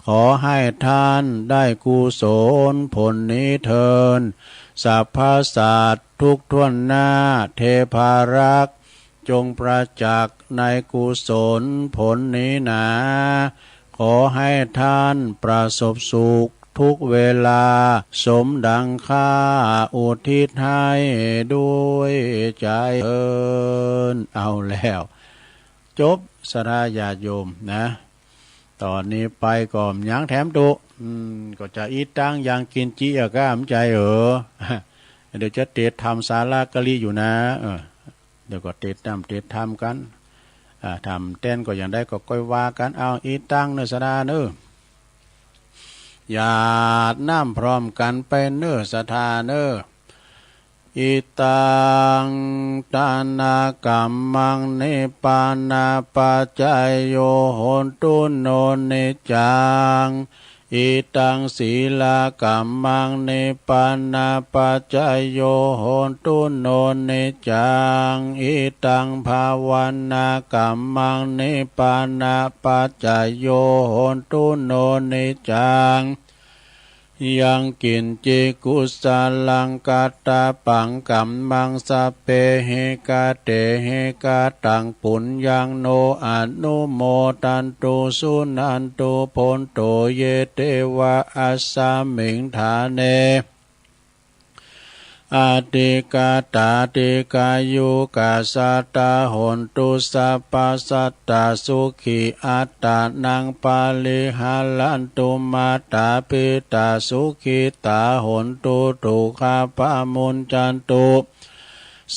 ขอให้ท่านได้กุศลผลนี้เถิดสัพพสัตว์ทุกท่วนหน้าเทพารักษ์จงประจักษ์ในกุศลผลนี้นะขอให้ท่านประสบสุขทุกเวลาสมดังข้าอุทิศให้ด้วยใจเอาแล้วจบสรายาโยมนะตอนนี้ไปก่อนยังแถมตุก็จะอีตั้งยังกินจีอะก้ามใจเดี๋ยวจะเตะทำศาลากะลีอยู่นะเดี๋ยวก็เตะทำกันทำเต้นก็อย่างได้ก็ก้อยว่ากันเอาอีตั้งเนื้อสดาเนื้อหยาดน้ำพร้อมกันไปเนื้อสถาเนื้ออิตังตานากัมมังนิปานาปัจจายโยโหนตุโนนิจังอิตังศีลากัมมังนิปานาปัจจายโยโหนตุโนนิจังอิตังภาวนากัมมังนิปานาปัจจายโยโหนตุโนนิจังยังกินจิกุสาลังกาตาปังกัมมังสเปเหกาเตเหกาตังปุญญังโนอนุโมตันตุสุนันตุโพนโตเยเตวะอัสสามิงฐาเน อาติกาตาติกายุกาสัตตาหนตุสัพพสัตตาสุขีอัตตานังปาลิหาลันตุมาตาปิตาสุขีตาหนตุตุขาปะมุนจันตุ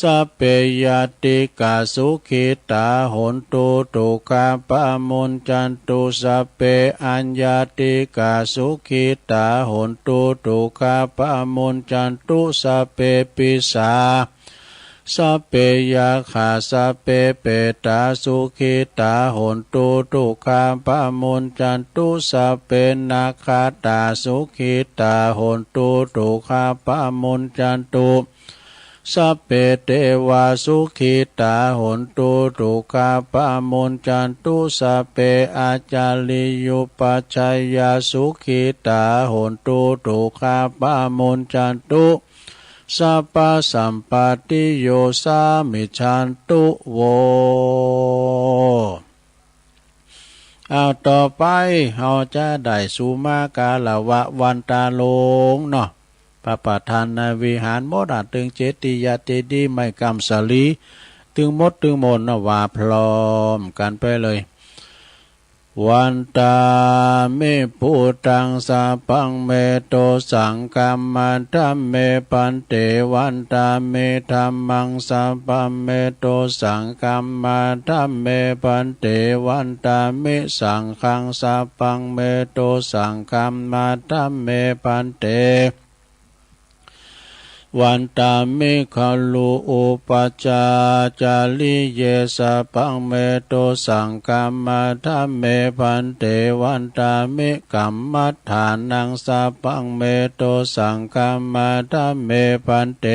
สัพเพยติกาสุขิตาหนตุตุกาปะมุนจันตุสัพเพอัญญาติกาสุขิตาหนตุตุกาปะมุนจันตุสัพเพปิสาสัพเพยาขาสัพเพเปตาสุขิตาหนตุตุกาปะมุนจันตุสัพเพนาคาตาสุขิตาหนตุตุกาปะมุนจันตุสัพเพเทวาสุขิตาหนตุตุกาปะมุนจันตุสัพเพอาจาริยุปัชฌายาสุขิตาหนตุตุกาปะมุนจันตุสัพพสัมปติโยสามิชันตุโวเอาต่อไปเราจะได้สุมากาลวะวันตาลงเนาะพระประธานในวิหารมดตึงเจติยาเจดีไม่กำสลีตึงมดตึงมนว่าพร้อมกันไปเลยวันตาเมพุตังสาปังเมโตสังกัมมันธัมเมปันเตวันตาเมธัมมังสาปัมเมโตสังกัมมันธัมเมปันเตวันตาเมสังฆังสาปังเมโตสังกัมมันธัมเมปันเตวันตามิขลุอุปจาจาริเยสะปังเมโตสังกัมมัฏฐเมพันเตวันตามิกัมมัฏฐานังสะปังเมโตสังกัมมัฏฐเมพันเต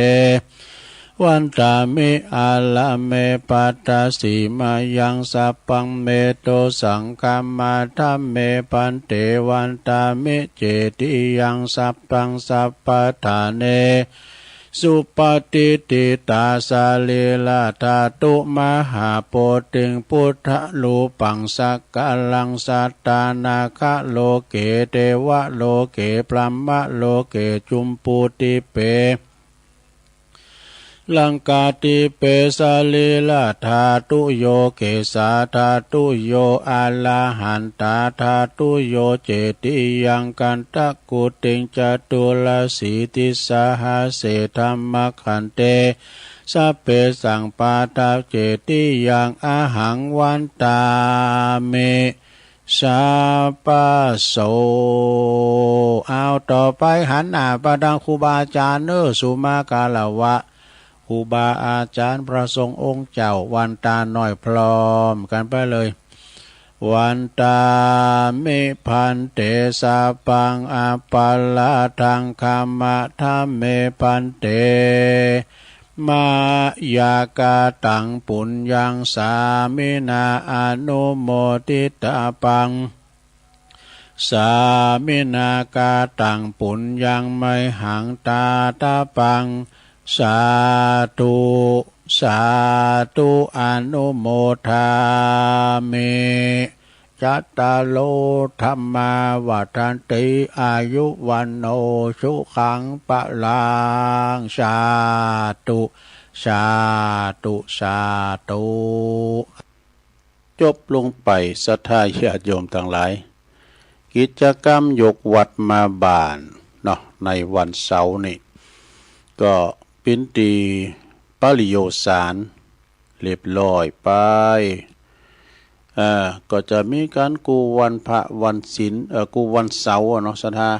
วันตามิอาลาเมปัตตสีมายังสัพพังเมโตสังกัมมัฏฐเมปันเตวันตามิเจติยังสัพพังสัพพทาเนสุปฏิติตาสาลีลาธาตุมหาโพธิงพุทธลูปังสักกะลังสัตตานาคะโลเกเทวะโลเกพรหมโลเกจุมปูติเปลังกาติเปสาลีลาธาตุโยเกสาธาตุโยอาลาหันตาธาตุโยเจติยังกันตะกุติงจตุลสีติสหาเสธรรมขันเตสัพเพสังปาตาเจติยังอาหังวันตาเมสาปะโสเอาต่อไปหันหน้าประดังครูบาอาจารย์เนอสุมากาลวะครูบาอาจารย์พระสงฆ์องค์เจ้าวันตาหน่อยพร้อมกันไปเลยวันตามิพันเตสาปังอาปัลลาทังคามะธรรมเมพันเตมายากาตังปุญญังสามินาอนุโมทิตาปังสามินากาตังปุญญังไมหังตาตาปังสาธุสาธุอนุโมทามิจัตตาโลธรรมาวัฏันติอายุวันโนสุขังปะลังสาธุสาธุสาธุจบลงไปศรัทธาญาติโยมทั้งหลายกิจกรรมยกวัดมาบ้านเนาะในวันเสาร์นี่ก็ปินตีปริโยสารเรียบร้อยไปก็จะมีการกูวันพระวันศีลกูวันเสาร์เนาะศรัทธา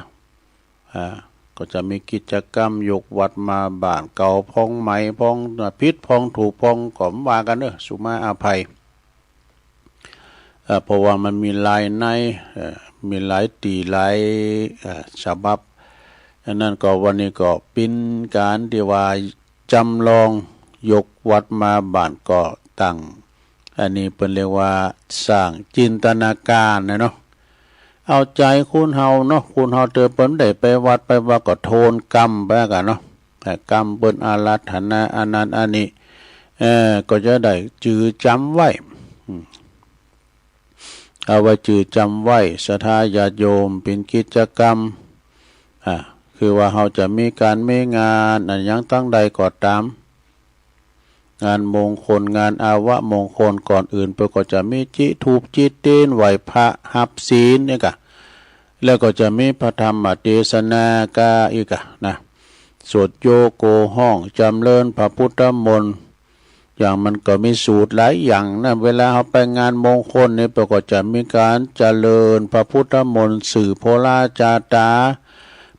ก็จะมีกิจกรรมยกวัดมาบ้านเก่าพองใหม่พองพิษพองถูกพองก็ว่ากันสุมาอภัยเพราะว่ามันมีลายในมีหลายตีหลายฉบับอันนั้นก็วันนี้ก็เป็นการที่ว่าจำลองยกวัดมาบ้านก็ตั้งอันนี้เป็นเรียกว่าสร้างจินตนาการนะเนาะเอาใจคุณเฮาเนาะคุณเฮาเจอเปิ้นได้ไปวัดไปว่าก็โทนกรรมไปกันเนาะแต่กรรมเปิ้นอารัธนาอันนั้นอันนี้ก็จะได้จือจำไว้เอาไว้จือจำไว้ศรัทธาญาติโยมเป็นกิจกรรม คือว่าเราจะมีการไม่งานอันยังตั้งใดก็ตามงานมงคลงานอาวะมงคลก่อนอื่นเพื่อก็จะมีจิทูปจิตเต้นไหวพระหับศีลเนี่ยกะแล้วก็จะมีพระธรรมเทศนากาอีกะนะสวดโยโกห้องจำเริญพระพุทธมนต์อย่างมันก็มีสูตรหลายอย่างนะเวลาเราไปงานมงคลเนี่ยก็จะมีการเจริญพระพุทธมนต์สื่อโพราจาตา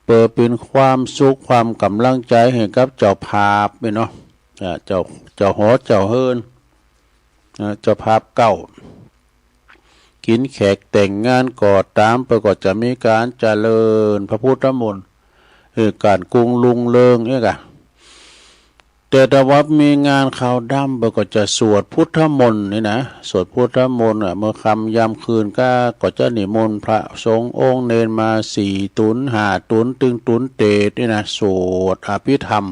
เปิดเป็นความสุขความกำลังใจให้กับเจ้าภาพเนาะเจ้าหอเจ้าเฮิรนเจ้าภาพเก่ากินแขกแต่งงานก่อตามไปก็จะมีการเจริญพระพุทธมนต์การกรุงลุงเลิงเนี่ยกะแต่ถ้าว่ามีงานข่าวดำไปก็จะสวดพุทธมนต์นี่นะสวดพุทธมนต์เมื่อคำยามคืนก็จะนิมนต์พระสงฆ์องค์เนรมา4 ตุน5 ตุนตึงตุนเตศนี่นะสวดอภิธรรม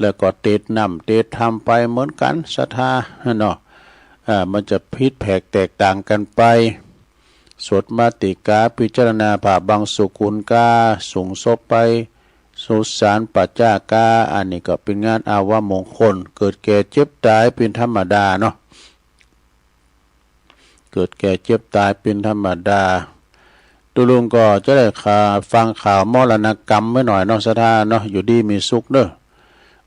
แล้วก็เตศนำเตศธรรมไปเหมือนกันศรัทธาเนาะมันจะพิษแผกแตกต่างกันไปสวดมาติกาพิจารณาผ่าบางสุกุลกาส่งศพไปสุสานปัจจากาอันนี้ก็เป็นงานอาวมงคลเกิดแก่เจ็บตายเป็นธรรมดาเนาะเกิดแก่เจ็บตายเป็นธรรมดาตุลุงก็จะได้ฟังข่าวมรณกรรมไว้หน่อยเนาะศรัทธาเนาะอยู่ดีมีสุขเด้อ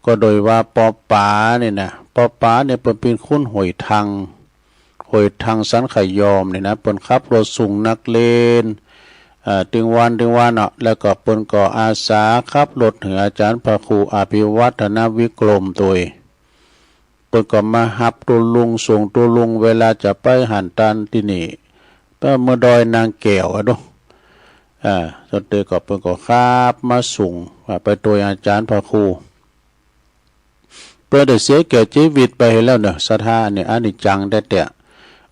ก็โดยว่าปอป๋าเนี่ยนะปอป๋าเนี่ยเป็นคุณหอยทางสันไขยอมเนี่ยนะเปิ้นขับรถส่งนักเลงถึงวันเนาะแล้วก็เปิ้นก็อาสาขับรถถึงอาจารย์พระครูอภิวัฒนวิกรมตัวเปิ้นก็มาฮับตัวลุงส่งตัวลุงเวลาจะไปหันตันที่นี่เมื่อดอยนางแก้วอะเนาะจนเตยก็เปิ้นก็ขับมาส่งไปตัวอาจารย์พระครูเปิ้นได้เสียแก่ชีวิตไปแล้วเนาะศรัทธาเนี่ยอนิจจังแต่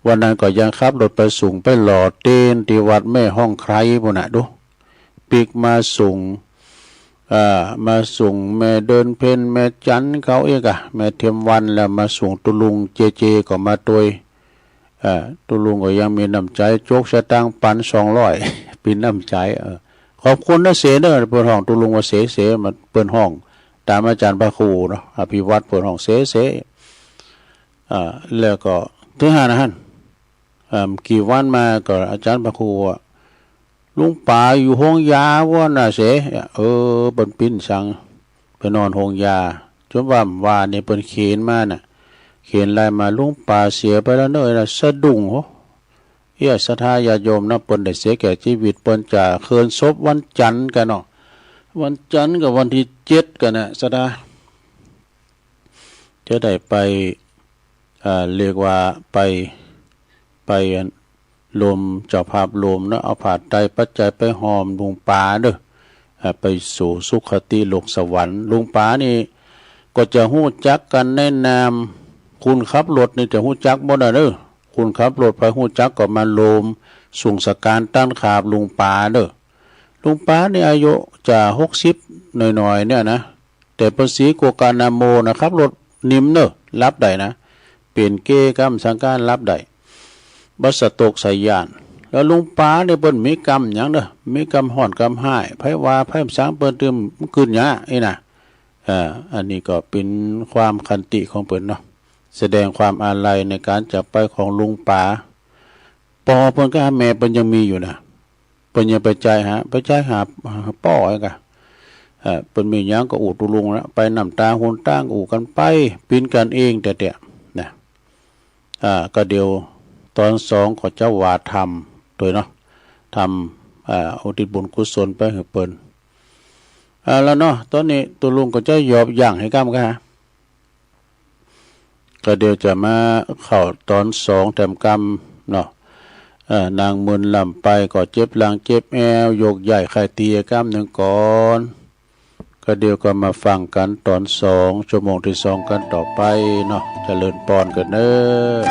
วันนั้นก็ยังขับรถไปส่งไปหล่อเต้นที่วัดแม่ห้องใครพุ่นน่ะดูปีกมาส่งแม่เดินเพ่นแม่จันเขาเองแม่เทียมวันแล้วมาส่งตุลุงเจก็มาตัวตุลุงก็ยังมีน้ำใจโจกสตางค์ปัน200เป็นน้ำใจขอบคุณนะเสเด้อเปิดห้องตุลุงว่าเสมาเปิดห้องตามอาจารย์พระครูเนาะอภิวัตรเปิดห้องเสแล้วก็ถึง5นะฮะกี่วันมาก็อาจารย์พระครูลุงป่าอยู่ห้องยาว่าน่ะเสเปิ้นปิ้นสังไปนอนห้องยาจนว่าเนี่ยเปิ้นเขียนมาน่ะเขียนลายมาลุงป่าเสียไปแล้วเนอะน่ะสะดุ้งศรัทธาญาติโยมนะเปิ้นได้เสียแก่ชีวิตเปิ้นจะเคินศพวันจันทร์กันเนาะวันจันทร์กับวันที่7กันน่ะศรัทธาจะได้ไปเรียกว่าไปรวมเจ้าภาพรวมนะเอาผาดไตรปัจจัยไปหอมลุงป๋าเด้อไปสู่สุขติโลกสวรรค์ลุงป๋านี่ก็จะฮู้จักกันแนะนำคุณขับรถนี่จะฮู้จักบ่ได้เด้อคุณขับรถไปฮู้จักก็มาโลมส่งสการต้านขาบลุงป๋าเด้อลุงป๋านี่อายุจะ60หน่อยๆเนี่ยนะแต่ภาษีโกกานาโมนะครับรถนิ่มเด้อรับได้นะเปลี่ยนเกกรรมสังการรับได้บัสตกใส่ยานแล้วลุงป๋าเนี่ยเปิ้นมีกรรมหยังเด้อมีกรรมฮ้อนกรรมหายไผว่าไผสร้างเปิ้นตึมขึ้นหยาน่ะอันนี้ก็เป็นความขันติของเปิ้นเนาะแสดงความอาลัยในการจากไปของลุงป๋าปอเปิ้นก็แม่เปิ้นยังมีอยู่นะเปิ้นยังไปจ่ายหาป้ออีกเปิ้นมีหยังก็อู่ตุลุงแล้วไปน้ำตาหุนตั้งอู่กันไปปีนกันเองแต่นะก็เดียวตอน2ก็เจ้าวาทำโดยเนาะทำอุทิศบุญกุศลไปให้เปิ้นแล้วเนาะตอนนี้ตัวลุงก็จะยอบย่างให้กรรมกันก็เดี๋ยวจะมาเข้าตอน2แถมกรรมเนาะนางมึนลำไปก็เจ็บหลังเจ็บแอวยกใหญ่ไข่ตีกรรม1ก่อนก็เดี๋ยวก็มาฟังกันตอน2ชั่วโมงที่2กันต่อไปเนาะเจริญพรกันเด้อ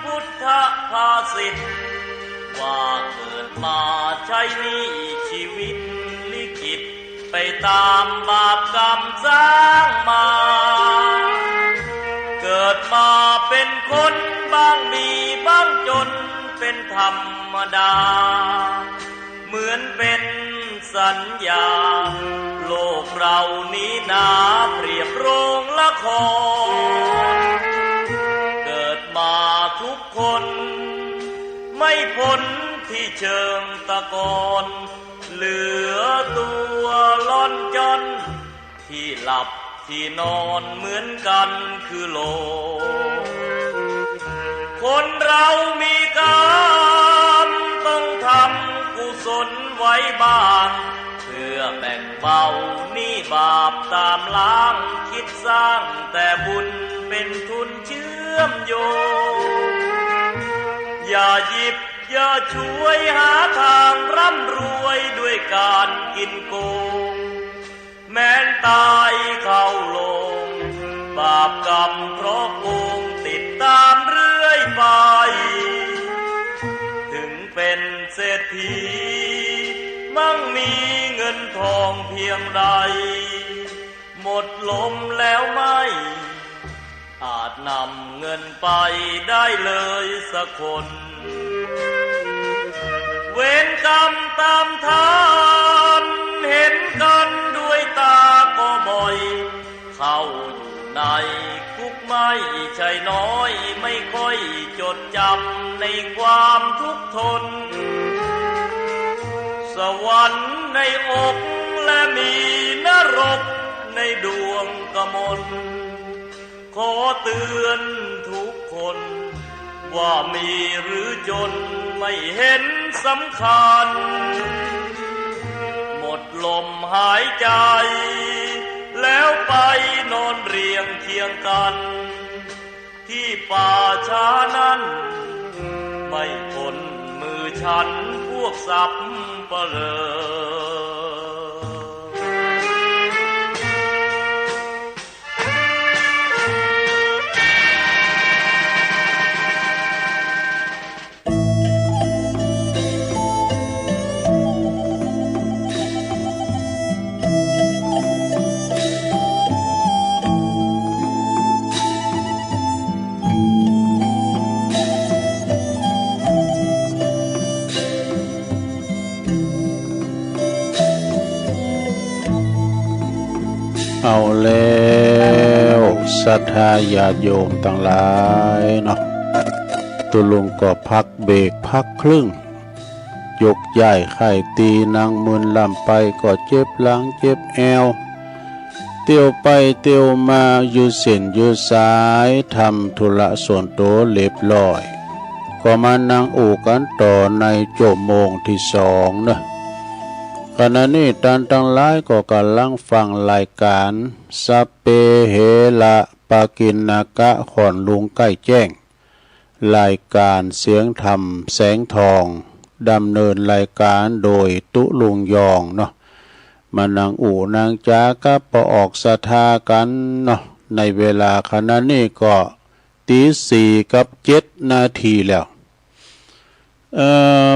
พุทธภาษิตว่าเกิดมาใช้นี้ชีวิตลิขิตไปตามบาปกรรมสร้างมาเกิดมาเป็นคนบ้างมีบ้างจนเป็นธรรมดาเหมือนเป็นสัญญาโลกเรานี้นาเปรียบโรงละครเกิดมาทุกคนไม่พ้นที่เชิงตะกอนเหลือตัวล่อนจอนที่หลับที่นอนเหมือนกันคือโลกคนเรามีกรรมต้องทำกุศลไว้บ้างเพื่อแบ่งเบาหนี้บาปตามล้างคิดสร้างแต่บุญเป็นทุนเชื่อมโยงอย่าหยิบอย่าช่วยหาทางร่ำรวยด้วยการกินโกงแม้นตายเข้าโลงบาปกรรมเพราะโกงติดตามเรื่อยไปถึงเป็นเศรษฐีมั่งมีเงินทองเพียงใดหมดลมแล้วไม่อาจนำเงินไปได้เลยสักคนเวรกรรมตามทานเห็นกันด้วยตาก็บ่อยเข้าอยู่ในคุกไม่ใช่น้อยไม่ค่อยจดจำในความทุกข์ทนสวรรค์ในอกและมีนรกในดวงกมลขอเตือนทุกคนว่ามีหรือจนไม่เห็นสำคัญหมดลมหายใจแล้วไปนอนเรียงเคียงกันที่ป่าช้านั้นไม่พ้นมือฉันพวกสัพพะเลอเอาแล้วศรัทธาญาติโยมทั้งหลายเนาะตุลุงก็พักเบรกพักครึ่งยกย้ายไข่ตีนางมืนลำไปก็เจ็บหลังเจ็บแอวเตียวไปเตียวมาอยู่เส้นอยู่สายทำธุระส่วนตัวเรียบร้อยก็มานั่งอู่กันต่อในชั่วโมงที่สองเนาะขณะนี้ท่านทั้งหลายก็กำลังฟังรายการสัพเพเหระปากิณกะขอนลุงใกล้แจ้งรายการเสียงธรรมแสงทองดำเนินรายการโดยตุลุงยองเนาะมานั่งอู่นางจาก็ปออกศรัทธากันเนาะในเวลาขณะนี้ก็ตี 4:07 นาทีแล้ว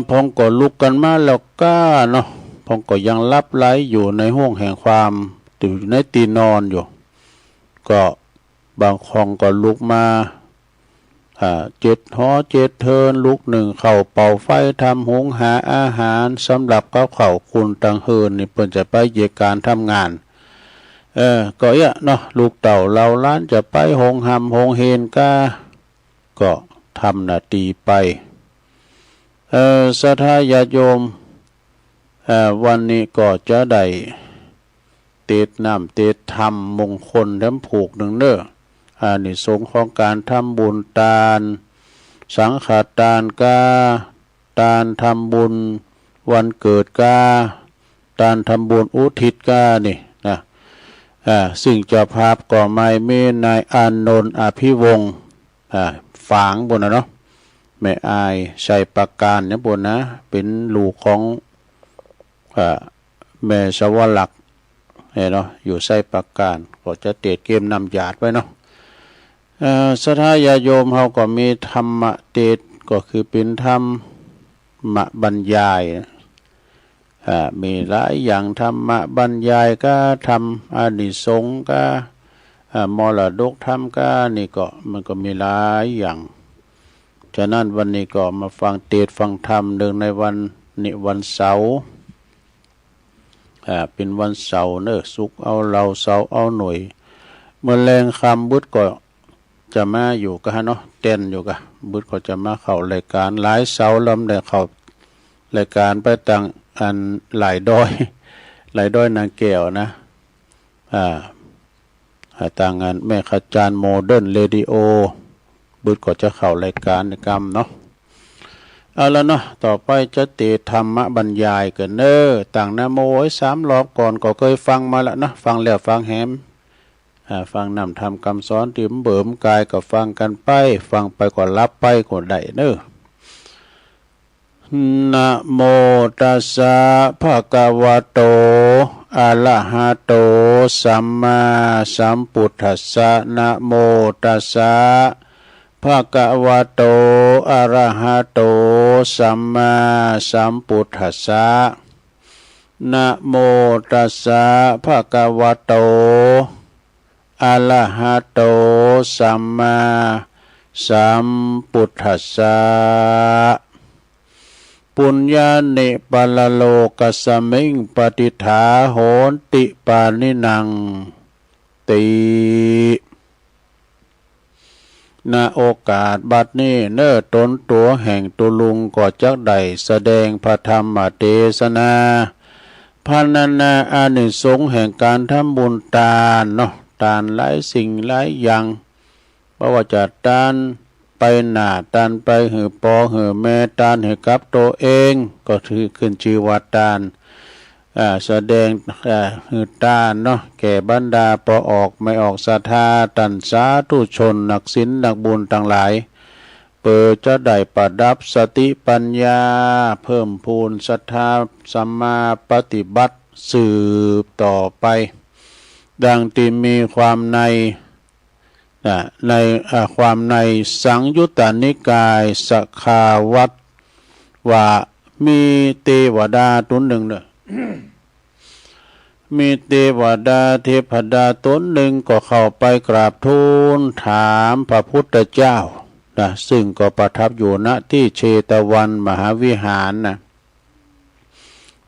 พงก็ลุกกันมาแล้วก้าเนาะพงก็ยังลับไหลอยู่ในห้วงแห่งความอยู่ในตีนอนอยู่ก็บางคองก็ลุกมา7 หอ 7 เทินลุกหนึ่งเข้าเป่าไฟทำหุงหาอาหารสำหรับกับข้าวคุณตังเฮินนี่เพิ่นจะไปเหยียการทำงานก็เนาะลูกเต่าเราล้านจะไปหงหำหงเฮนก็ทำหน้าที่ไปศรัทธาญาติโยมวันนี้ก็จะได้เตดน้ำเตดธรรมมงคลแถมผูกหนึ่งเน้ออานิสงส์ของการทำบุญทานสังฆทานทานทำบุญวันเกิดทานทำบุญอุทิศนี่นะซึ่งเจ้าภาพก็ไม่มีนายอานนท์อภิวงศ์ฝางบนนะเนาะแม่อายชัยประการเนี่ยบนนะเป็นลูกของแม่สวรรค์เนาะอยู่ไส้ประการก็จะเตะเกมนำหยาดไว้เนาะ ศรัทธาญาติโยมเฮาก็มีธรรมเทศก็คือเป็นธรรมบรรยายมีหลายอย่างธรรมบรรยายก็ทำอานิสงส์ก็มรดกธรรมก็นี่ก็มันก็มีหลายอย่างฉะนั้นวันนี้ก็มาฟังเทศน์ฟังธรรมเนื่องในวันเสาร์เป็นวันเสาร์เนอะศุกร์เอาเราเสาร์เอาหน่วยเมื่อแรงคำบุตรก็จะมาอยู่กันเนาะเต้นอยู่กันบุตรก็จะมาเข้ารายการหลายเสาร์ลำได้เข้ารายการไปต่างอันหลายดอยนางแก้วนะต่างงานแม่ขจารย์โมเดิร์นเรดิโอบุตรก็จะเข้ารายการในกรรมเนาะเอาแล้วเนาะต่อไปจะเตธรรมบรรยายกันเนอต่างนะโมไว้3 รอบก่อนก็เคยฟังมาแล้วนะฟังแล้วฟังแหมฟังนำทำคำสอนที่เบิ่มกายก็ฟังกันไปฟังไปก็รับไปก็ได้เนอนะโมตัสสะภะคะวะโตอะระหะโตสัมมาสัมพุทธัสสะนะโมตัสสะภะคะวะโตอะระหะโตสัมมาสัมพุทธัสสะนะโมตัสสะภะคะวะโตอะระหะโตสัมมาสัมพุทธัสสะปุญญาเนปะละโลกัสสมิงปฏิฐาโหนติปานินังติณโอกาสบัดนี้เน้อตนตัวแห่งตุลุงก็จักได้แสดงพระธรรมเทศนาพรรณนาอานิสงส์แห่งการทำบุญทานเนาะทานหลายสิ่งหลายอย่างเพราะว่าจะทานไปหน้าทานไปหือปอหือแม่ทานหือกับตัวเองก็ถือขึ้นชื่อว่าทานแสดงหือทานเนาะแก่บรรดาปอออกไม่ออกศรัทธาตันสาธุชนนักศีลนักบุญต่างหลายเปิดจะได้ประดับสติปัญญาเพิ่มพูนศรัทธาสัมมาปฏิบัติสืบต่อไปดังที่มีความในความในสังยุตตนิกายสคาวัตว่ามีเทวดาตนหนึ่งเนอะ มีเทวดาเทพดาตนหนึ่งก็เข้าไปกราบทูลถามพระพุทธเจ้าซึ่งก็ประทับอยู่ณที่เชตวันมหาวิหารนะ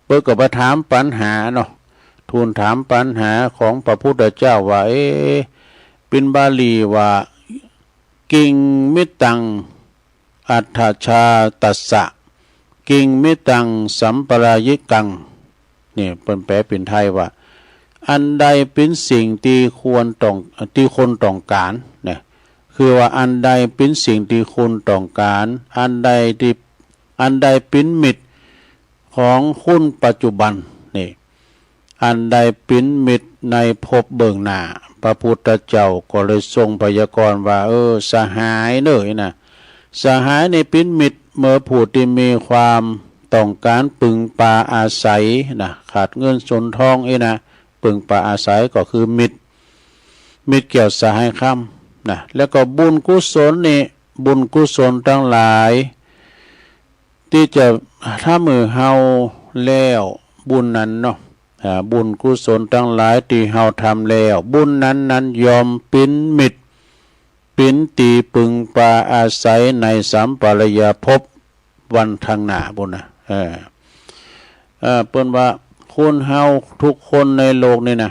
เพื่อก็ไปถามปัญหาเนาะทูลถามปัญหาของพระพุทธเจ้าว่าเป็นบาลีว่ากิงมิตังอัฏฐชาตัสสะกิงมิตังสัมปรายิกังนี่เป็นแปลเป็นไทยว่าอันใดเป็นสิ่งที่คนต้องการเนี่ยคือว่าอันใดเป็นสิ่งที่คุณต้องการอันใดเป็นมิตรของคุณปัจจุบันนี่อันใดเป็นมิตรในภพเบื้องหน้าพระพุทธเจ้าก็เลยทรงพยากรณ์ว่าสหายเนยนะสหายในเป็นมิตรเมื่อผู้ที่มีความต้องการปึงปาอาศัยนะขาดเงินสนทองนะปึงปาอาศัยก็คือมิตรเกี่ยวสหายคำนะแล้วก็บุญกุศลนี่บุญกุศลทั้งหลายที่จะถ้ามือเฮาแล้วบุญนั้นเนาะบุญกุศลทั้งหลายที่เฮาทำแล้วบุญนั้นยอมเป็นมิตรเป็นตีปึงปาอาศัยในสัมปรายภพวันทางหน้าบุญนะเปิ้นว่าคนเฮาทุกคนในโลกนี่นะ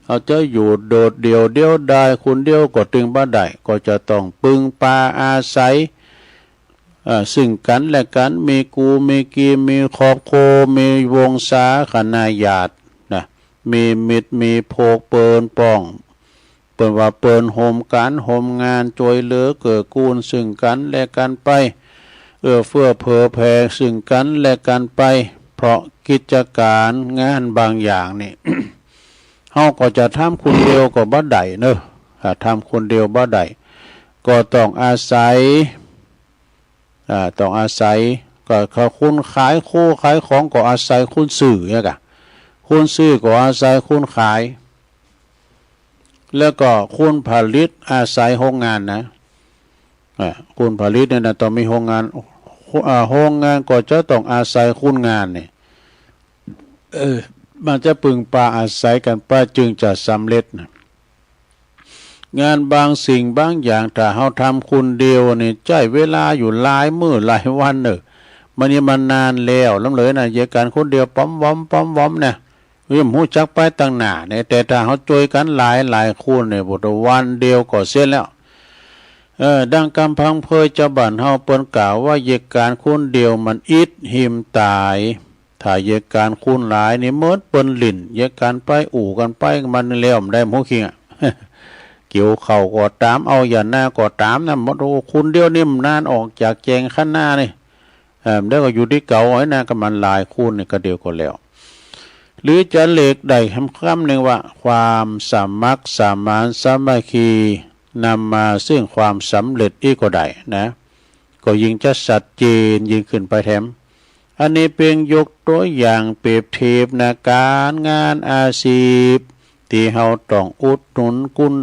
เขาจะอยู่โดดเดียวได้คนเดียวก็ถึงบ่ได้ก็จะต้องปึงปาอาศัยซึ่งกันและกันมีกูมีกีมีครอบครัวมีวงศาคณาญาตินะมีมิตรมีโภคเปินป้องเปิ้นว่าเปิ้นโฮมการโฮมงานช่วยเหลือเกื้อกูลซึ่งกันและกันไปเฟื้อเผื่อแผ่ซึ่งกันและกันไปเพราะกิจการงานบางอย่างนี่ เฮาก็จะทำคนเดียวก็บ่ได้เนอะทำคนเดียวบ่ได้ก็ต้องอาศัยก็เขาคุณขายคู่ขายของก็อาศัยคุณซื้อเนี่ยกะคุณซื้อก็อาศัยคุณขาย แล้วก็คุณผลิตอาศัยโรงงานนะคุณผลิตเนี่ยนะต้องมีโรงงานโรงงานก็จะต้องอาศัยคุณงานเนี่ยมันจะปึงปาอาศัยกันป้าจึงจะสำเร็จนะงานบางสิ่งบางอย่างถ้าเฮาทำคุณเดียวนี่ใช้เวลาอยู่หลายมื้อหลายวันเนอะมันนี่มันนานแล้วลำเลยนะเหตุการณ์คนเดียวป้อมวอมป้อมวอมเนี่ยยิ่งหูจักไปตั้งหน้าเนี่ยแต่ถ้าเฮาช่วยกันหลายคนเนี่ยบ่ได้วันเดียวก็เสร็จแล้วดังกำพังเพยเจ้าบ้านเฮาเปิ้นกล่าวว่าเหตุการณ์คนเดียวมันอิดหิมตายถ้าเหตุการณ์คุณหลายนี่เหมือนเปิ้นลิ้นเหตุการณ์ไปอู่กันไปมันแล้วมันได้หมู่คิงเกี่ยวเข่าก็ตามเอาอย่าหน้าก็ตามนะหมดคุณเดียวนี่มันนานออกจากแจงขั้นหน้านี่ได้ก็อยู่ที่เก่าไว้นะก็มันหลายคุณนี่ก็เดียวก็แล้วหรือจะเล็กใดคำหนึ่งว่าความสามัคสามานสามัคคีนำมาซึ่งความสำเร็จอีกก็ได้นะก็ยิ่งจะชัดเจนยิ่งขึ้นไปแถมอันนี้เป็นยกตัวอย่างเปรียบเทียบนะการงานอาชีพที่เฮาต้องอุดหนุนกุน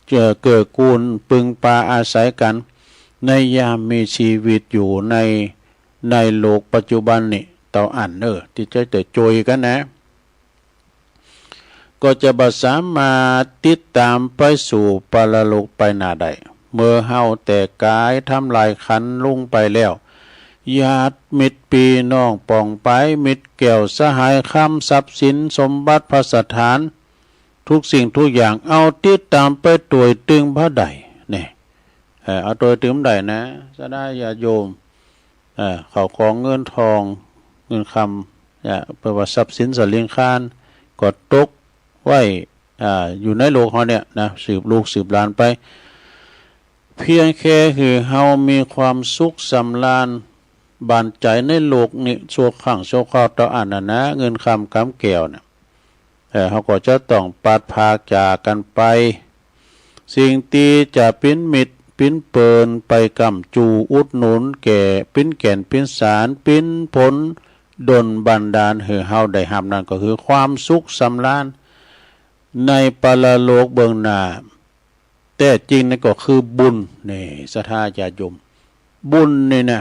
เกื้อกูลปึงปาอาศัยกันในยามมีชีวิตอยู่ในโลกปัจจุบันนี่เต่าอันที่จะโจยกันนะก็จะบ่สามารถติดตามไปสู่ปรโลกไปหน้าใดเมื่อเฮาแต่กายทำลายขันลงไปแล้วญาติมิตรปีน้องป่องไปมิตรแก้วสหายคำทรัพย์สินสมบัติพระสถานทุกสิ่งทุกอย่างเอาติดตามไปตัวตึงพระใดเนี่ยเอาตัวตึงใดนะจะได้ญาติโยมเขาของเงินทองเงินคำเพื่อว่าทรัพย์สินสลิงคานกดตกไว้อยู่ในโลกเขาเนี่ยนะสืบลูกสืบหลานไปเพียงแค่คือเฮามีความสุขสำราญบานใจในโลกนี้ชั่วข้างชั่วคราวต่ออันนะเงินคำกำแก้วเนี่ยเขาก็จะต้องปัดพากจากกันไปสิ่งที่จะปิ้นมิดปิ้นเปินไปกำจูอุดหนุนแก่ปิ้นแก่นปิ้นสารปิ้นผลดลบันดาลให้เฮาได้หำนั่นก็คือความสุขสำราญในปรโลกเบื้องหน้าแต่จริงนั่นก็คือบุญนี่ศรัทธาญาติโยมบุญนี่นะ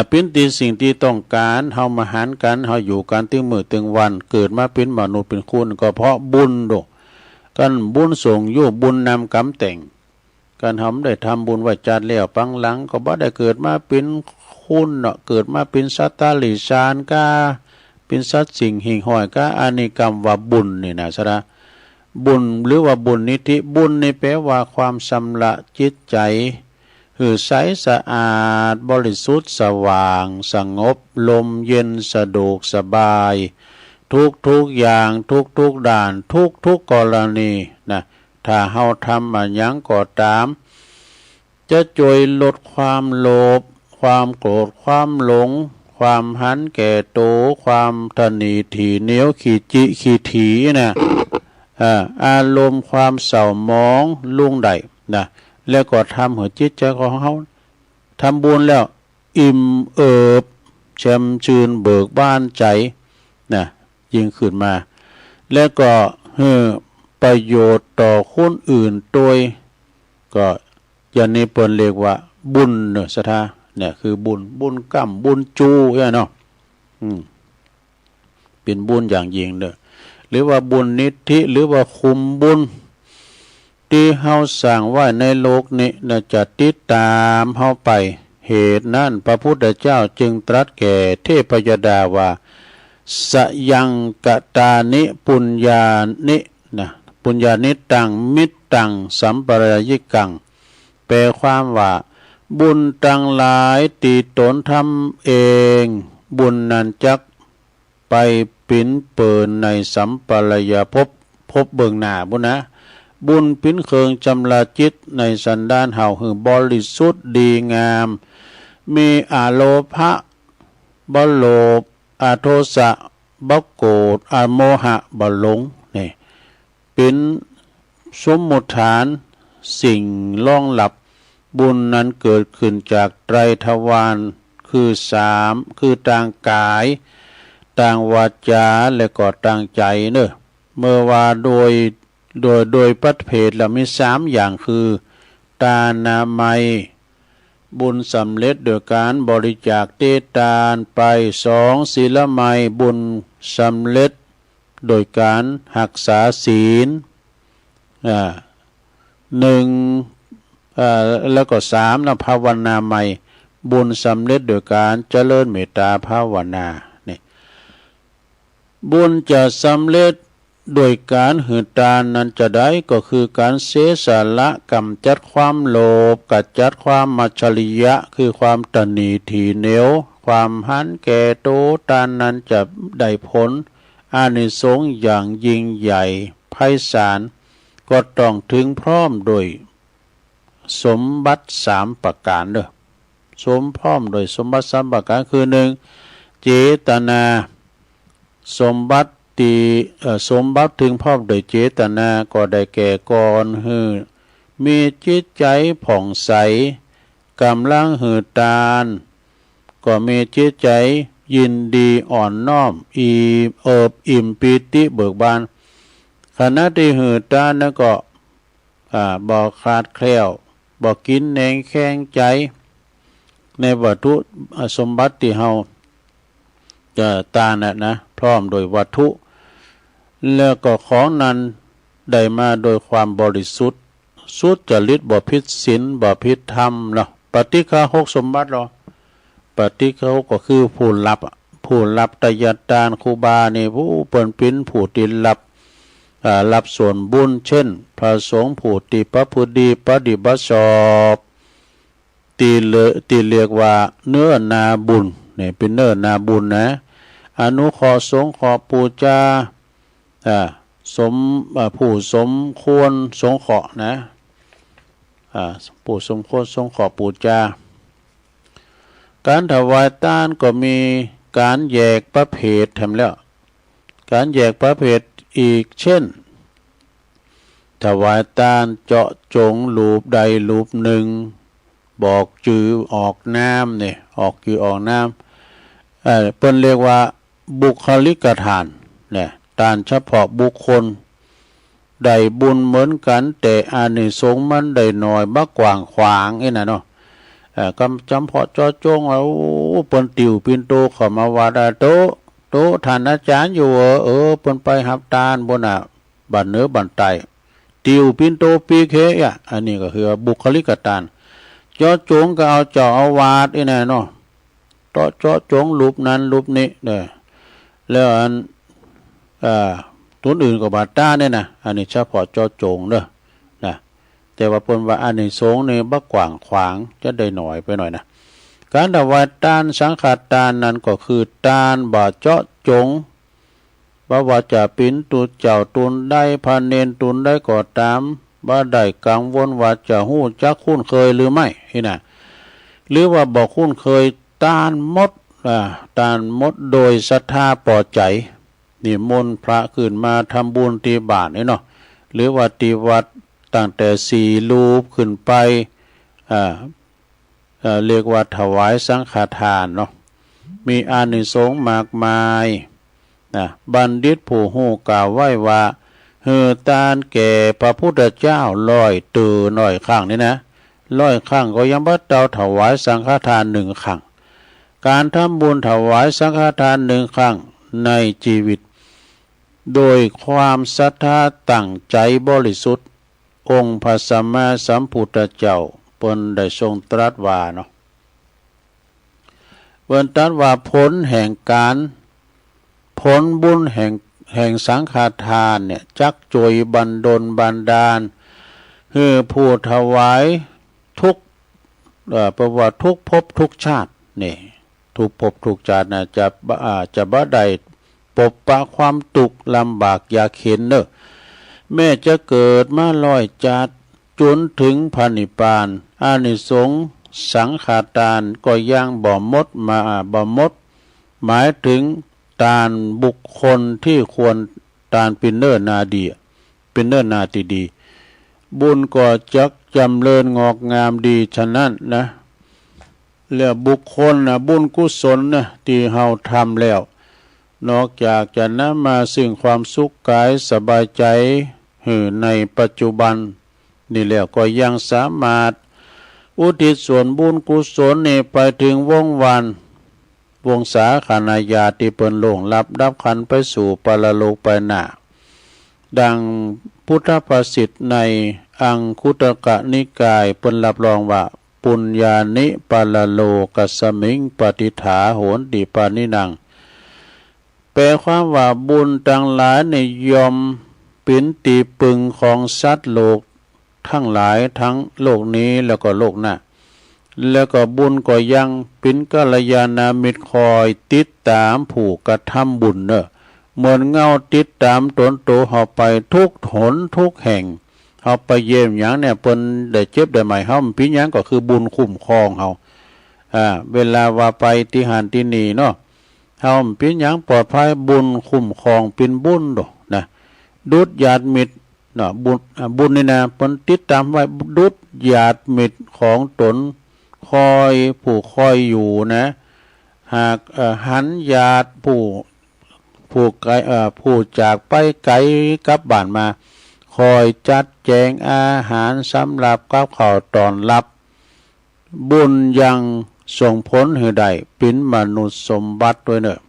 เป็นตีสิ่งที่ต้องการเฮามาหารกันเฮาอยู่กันตึงมื้อตึงวันเกิดมาเป็นมนุษย์เป็นคนก็เพราะบุญดอกกันบุญส่งอยู่บุญนำกำแต่งการทำได้ทำบุญไว้จัดแล้วปังหลังก็บ่ได้เกิดมาเป็นคุณเนาะเกิดมาเป็นสัตตาลิชานกาเป็นสัตว์สิ่งหิ่งห้อยกาอานิกรรมว่าบุญนี่นะซะนะบุญหรือว่าบุญนิธิบุญนี่แปลว่าความชำระจิตใจคือใสสะอาดบริสุทธิ์สว่างสงบลมเย็นสะดวกสบายทุกอย่างทุกด่านทุกกรณีนะถ้าเฮาทำอันยังก็ตามจะช่วยลดความโลภความโกรธความหลงความหันแก่โตความตนีถี่เหนียวขี้จิขี้ถีนะอารมณ์ความเศร้าหมองลุ่งใดนะแล้วก็ทำหัวจิตใจของเขาทำบุญแล้วอิ่มเอิบแช่มชื่นเบิกบานใจนะยิ่งขึ้นมาแล้วก็ประโยชน์ต่อคนอื่นโดยก็อย่างนี้เปิ้นเรียกว่าบุญเนอะศรัทธาเนี่ยคือบุญกรรมบุญจูเนาะเป็นบุญอย่างยิ่งเนอะหรือว่าบุญนิธิหรือว่าคุมบุญที่เฮาสร้างไว้ในโลกนี้น่าจะติดตามเฮาไปเหตุนั้นพระพุทธเจ้าจึงตรัสแก่เทพยดาว่าสยังกตานิปุญญานินะปุญญานิตังมิตตังสัมปรายกังแปลความว่าบุญตั้งหลายตีตนทำเองบุญนั้นจักไปปิ้นเปินในสัมปรายภพเบื้องหน้าบุญนะบุญปิ้นเคืองจำลาจิตในสันดานเฮาคือบริสุทธิ์ดีงามมีอาโลภะบ่โลภอาโทสะบ่โกรธอาโมหะบ่หลงนี่เป็นสมมุติฐานสิ่งรองรับบุญนั้นเกิดขึ้นจากไตรทวารคือคือทางกายทางวาจาและก็ทางใจเนอะ เมื่อว่าโดยประเภทละมี3อย่างคือทานามัยบุญสำเร็จโดยการบริจาคเทศทานไป2ศีลไมยบุญสำเร็จโดยการรักษาศีลแล้วก็3นะภาวนาไมยบุญสำเร็จโดยการเจริญเมตตาภาวนานี่บุญจะสำเร็จโดยการหือทานนั้นจะได้ก็คือการเสียสละกำจัดความโลภกำจัดความมัจฉริยะคือความตนีถี่เหนียวความหันแก่โตทานนั้นจะได้ผลอานิสงส์อย่างยิ่งใหญ่ไพศาลก็ต้องถึงพร้อมโดยสมบัติ3ประการเด้อสมพร้อมโดยสมบัติ3ประการคือ1เจตนาสมบัติถึงพร้อมโดยเจตนาก็ได้แก่ก่อนมีจิตใจผ่องใสกำลังหือทานก็มีจิตใจยินดีอ่อนน้อมอิ่มปิติเบิกบานขณะที่หือทานนั้นก็บ่ขาดแคลวบ่กินแหนงแข้งใจในวัตถุสมบัติที่เฮาจะทานนะพร้อมโดยวัตถุแล้วก็ของนั้นได้มาโดยความบริสุทธิ์สุจริตบ่ผิดศีลบ่ผิดธรรมเนาะปฏิฆาหกสมบัติเนาะปฏิฆาหกก็คือผู้รับตยทานครูบานี่ผู้เปิ้นเป็นผู้ที่รับส่วนบุญเช่นพระสงฆ์ผู้ที่ประพฤติดีปฏิบัติชอบที่เรียกว่าเนื้อนาบุญนี่เป็นเนื้อนาบุญนะอนุขอสงฆ์ขอปูจาผู้สมควรสงเคราะห์นะผู้สมควรสงเคราะห์ปูจาการถวายทานก็มีการแยกประเภททำแล้วการแยกประเภทอีกเช่นถวายทานเจาะจงรูปใดรูปหนึ่งบอกจื่อออกน้ำเนี่ยออกจื่อออกน้ำเพิ่นเรียกว่าบุคลิกทานเนี่ยทานเฉพาะบุคคลได้บุญเหมือนกันแต่อานิสงส์มันได้น้อยบักกว้างขวางน่ะเนาะกำจำเพาะเจาะจงแล้วเปิ้นติวปินโตเข้ามาว่าโตท่านอาจารย์อยู่เปิ้นไปรับทานบนบ้านเหนือบ้านใต้ติวปินโตปีเคอันนี้ก็คือบุคลิกทานเจาะจงก็เอาเจ้าอาวาสน่ะเนาะเจาะจงรูปนั้นรูปนี้เด้อแล้วตัวอื่นก็บาดตาเนี่ยนะอันนี้เฉพาะเจาะจงเด้อนะแต่ว่าเพิ่นว่าอันนี้สงนี่บ่กว้างขวางจะได้หน่อยไปหน่อยนะการถวายทานสังฆทานนั้นก็คือทานบ่เจาะจงว่าจะปิ่นตุเจ้าตุนได้พระเนนตุนได้ก็ตามบ่ได้กังวลว่าจะฮู้จักคุ้นเคยหรือไม่น่ะหรือว่าบ่คุ้นเคยทานหมดโดยศรัทธาพอใจนิมนต์พระขึ้นมาทำบุญที่บ้านนี่เนาะหรือว่าที่วัดตั้งแต่4รูปขึ้นไปเรียกว่าถวายสังฆทานเนาะมีอานิสงส์มากมายนะบัณฑิตผู้ฮู้กล่าวไว้ว่าทานแก่พระพุทธเจ้า100 ครั้งนี่นะ100 ครั้งก็ยังบ่เท่าถวายสังฆทาน1 ครั้งการทำบุญถวายสังฆทาน1 ครั้งในชีวิตโดยความศรัทธาตั้งใจบริสุทธิ์องค์พระสัมมาสัมพุทธเจ้าเพิ่นได้ทรงตรัสว่าเนาะเพิ่นตรัสว่าผลแห่งบุญแห่งสังฆทานเนี่ยจักจวยบันดลบันดาลคือผู้ถวายทุกประวัติทุกภพทุกชาตินี่ทุกภพทุกชาตินะจะบ่ได้ปบปะความทุกข์ลำบากยากเข็นเด้อแม้จะเกิดมา100 ชาติจนถึงพระนิพพานอานิสงส์สังฆทานก็ยังบ่หมดหมายถึงทานบุคคลที่ควรทานเป็นเนิ่นนาดีเป็นเนิ่นนาที่ดีบุญก็จักจำเริญงอกงามดีฉะนั้นนะแล้วบุคคลนะบุญกุศลนะที่เฮาทำแล้ว นอกจากจะนำมาซึ่งความสุขกายสบายใจในปัจจุบันนี่แล้วก็ยังสามารถอุทิศส่วนบุญกุศลนี้ไปถึงวงวานวงศาคณาญาติเปิ้นหลงรับดับขันไปสู่ปรโลกไปหน้าดังพุทธภาษิตในอังคุตกนิกายเปิ้นรับรองว่าปุญญานิปรโลกัสมิงปฏิฐาโหนติปานินังแปลความว่าบุญทั้งหลายในยอมเป็นตีปึงของสัตว์โลกทั้งหลายทั้งโลกนี้แล้วก็โลกหน้าแล้วก็บุญก็ยังเป็นกัลยาณมิตรคอยติดตามผู้กระทำบุญเนอะเหมือนเงาติดตามตนโตเฮาไปทุกหนทุกแห่งเฮาไปเยี่ยมหยังเนี่ยเปิ้นได้เจ็บได้ใหม่เฮาพิหยังก็คือบุญคุ้มครองเฮาเวลาว่าไปที่หันที่นี่เนาะเฮาพิหยังปลอดภัยบุญคุ้มครองเป็นบุญดอกนะดุจญาติมิตรเนาะบุญนี่นะเปิ้นติดตามไว้ดุจญาติมิตรของตนคอยผู้คอยอยู่นะหากหันญาติผู้ไกลผู้จากไปไกลกลับบ้านมาคอยจัดแจงอาหารสำหรับกับข้าวตอนรับบุญยังส่งผลให้ได้เป็นมนุษย์สมบัติด้วยเนอะ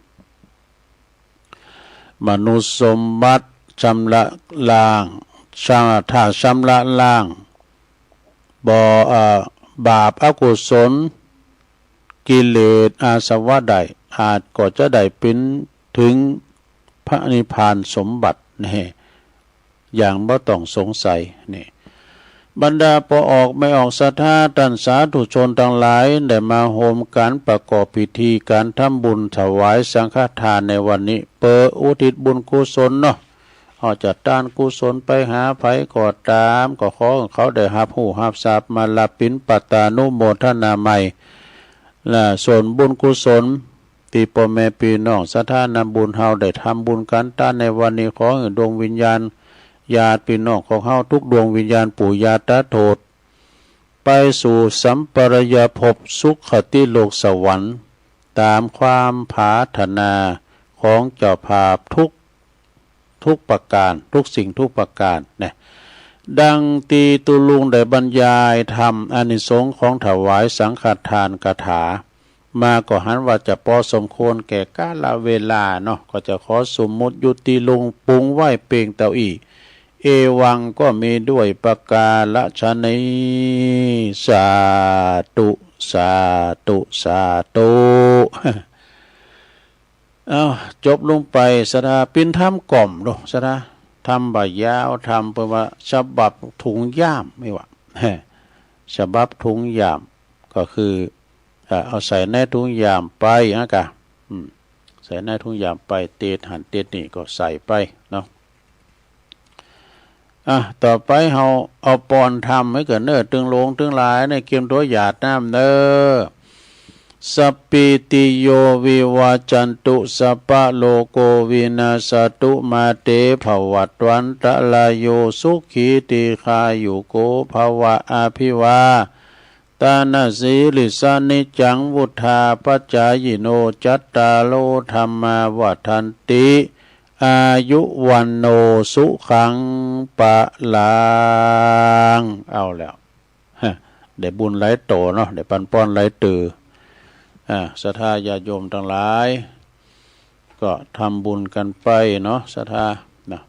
มนุษย์สมบัติชำระล้างถ้าชำระล้างบาปอกุศลกิเลสอาสวะใดอาจก็จะได้เป็นถึงพระนิพพานสมบัตินี่อย่างบ่ต้องสงสัยนี่บรรดาพอออกไม่ออกศรัทธาท่านสาธุชนทั้งหลายได้มาโฮมการประกอบพิธีการทำบุญถวายสังฆทานในวันนี้เปิดอุทิศบุญกุศลเนาะเอาจัดทานกุศลไปหาไผก็ตามก็ขอเขาได้รับหูรับทราบมารับปินปัตตานุโมทนาใหม่ส่วนบุญกุศลที่พ่อแม่พี่น้องศรัทธานำบุญเฮาได้ทำบุญกันตานในวันนี้ขอให้ดวงวิญญาณญาติพี่น้องของเฮาทุกดวงวิญญาณปู่ย่าตาโทษไปสู่สัมปรายภพสุขติโลกสวรรค์ตามความปรารถนาของเจ้าภาพทุกประการทุกสิ่งทุกประการเนี่ยดังตีตุลุงได้บรรยายธรรมอานิสงส์ของถวายสังฆทานคาถามาก็หันว่าจะพอสมควรแก่กาลเวลาเนาะก็จะขอสมมุติยุติลงปรุงไหว้เปล่งเต้าอี้เอวังก็มีด้วยประกาศนีสาธุสาธุสาธุจบลงไปสดาปินทำกล่อมดูสดาทำใบยาวทำเป็นว่าฉบับถุงย่ามไม่ว่าฉบับถุงย่ามก็คือเอาใส่ในถุงยามไปนะกะใส่ในถุงยามไปเตดหันเตดนี่ก็ใส่ไปเนาะต่อไปเราเอาปอนทำให้เกิดเนื้อตึงลงตึงหลายในเกมตัวหยาดน้ำเน้อสัพพิติโยวิวาจันตุสัพพะโลโกวินาศตุมาเตภวัตวันตะลายโยสุขีติคายุโกภวะอาภิวาตานาสีลิสานิจังวุธาปัจจายโนจัตตาโลธรรมาวัฏันติอายุวันโนสุขังปะลังเอาแล้วได้บุญหลายโตเนาะได้ปันป้อนหลายตือศรัทธาญาโยมทั้งหลายก็ทำบุญกันไปเนาะศรัทธานะ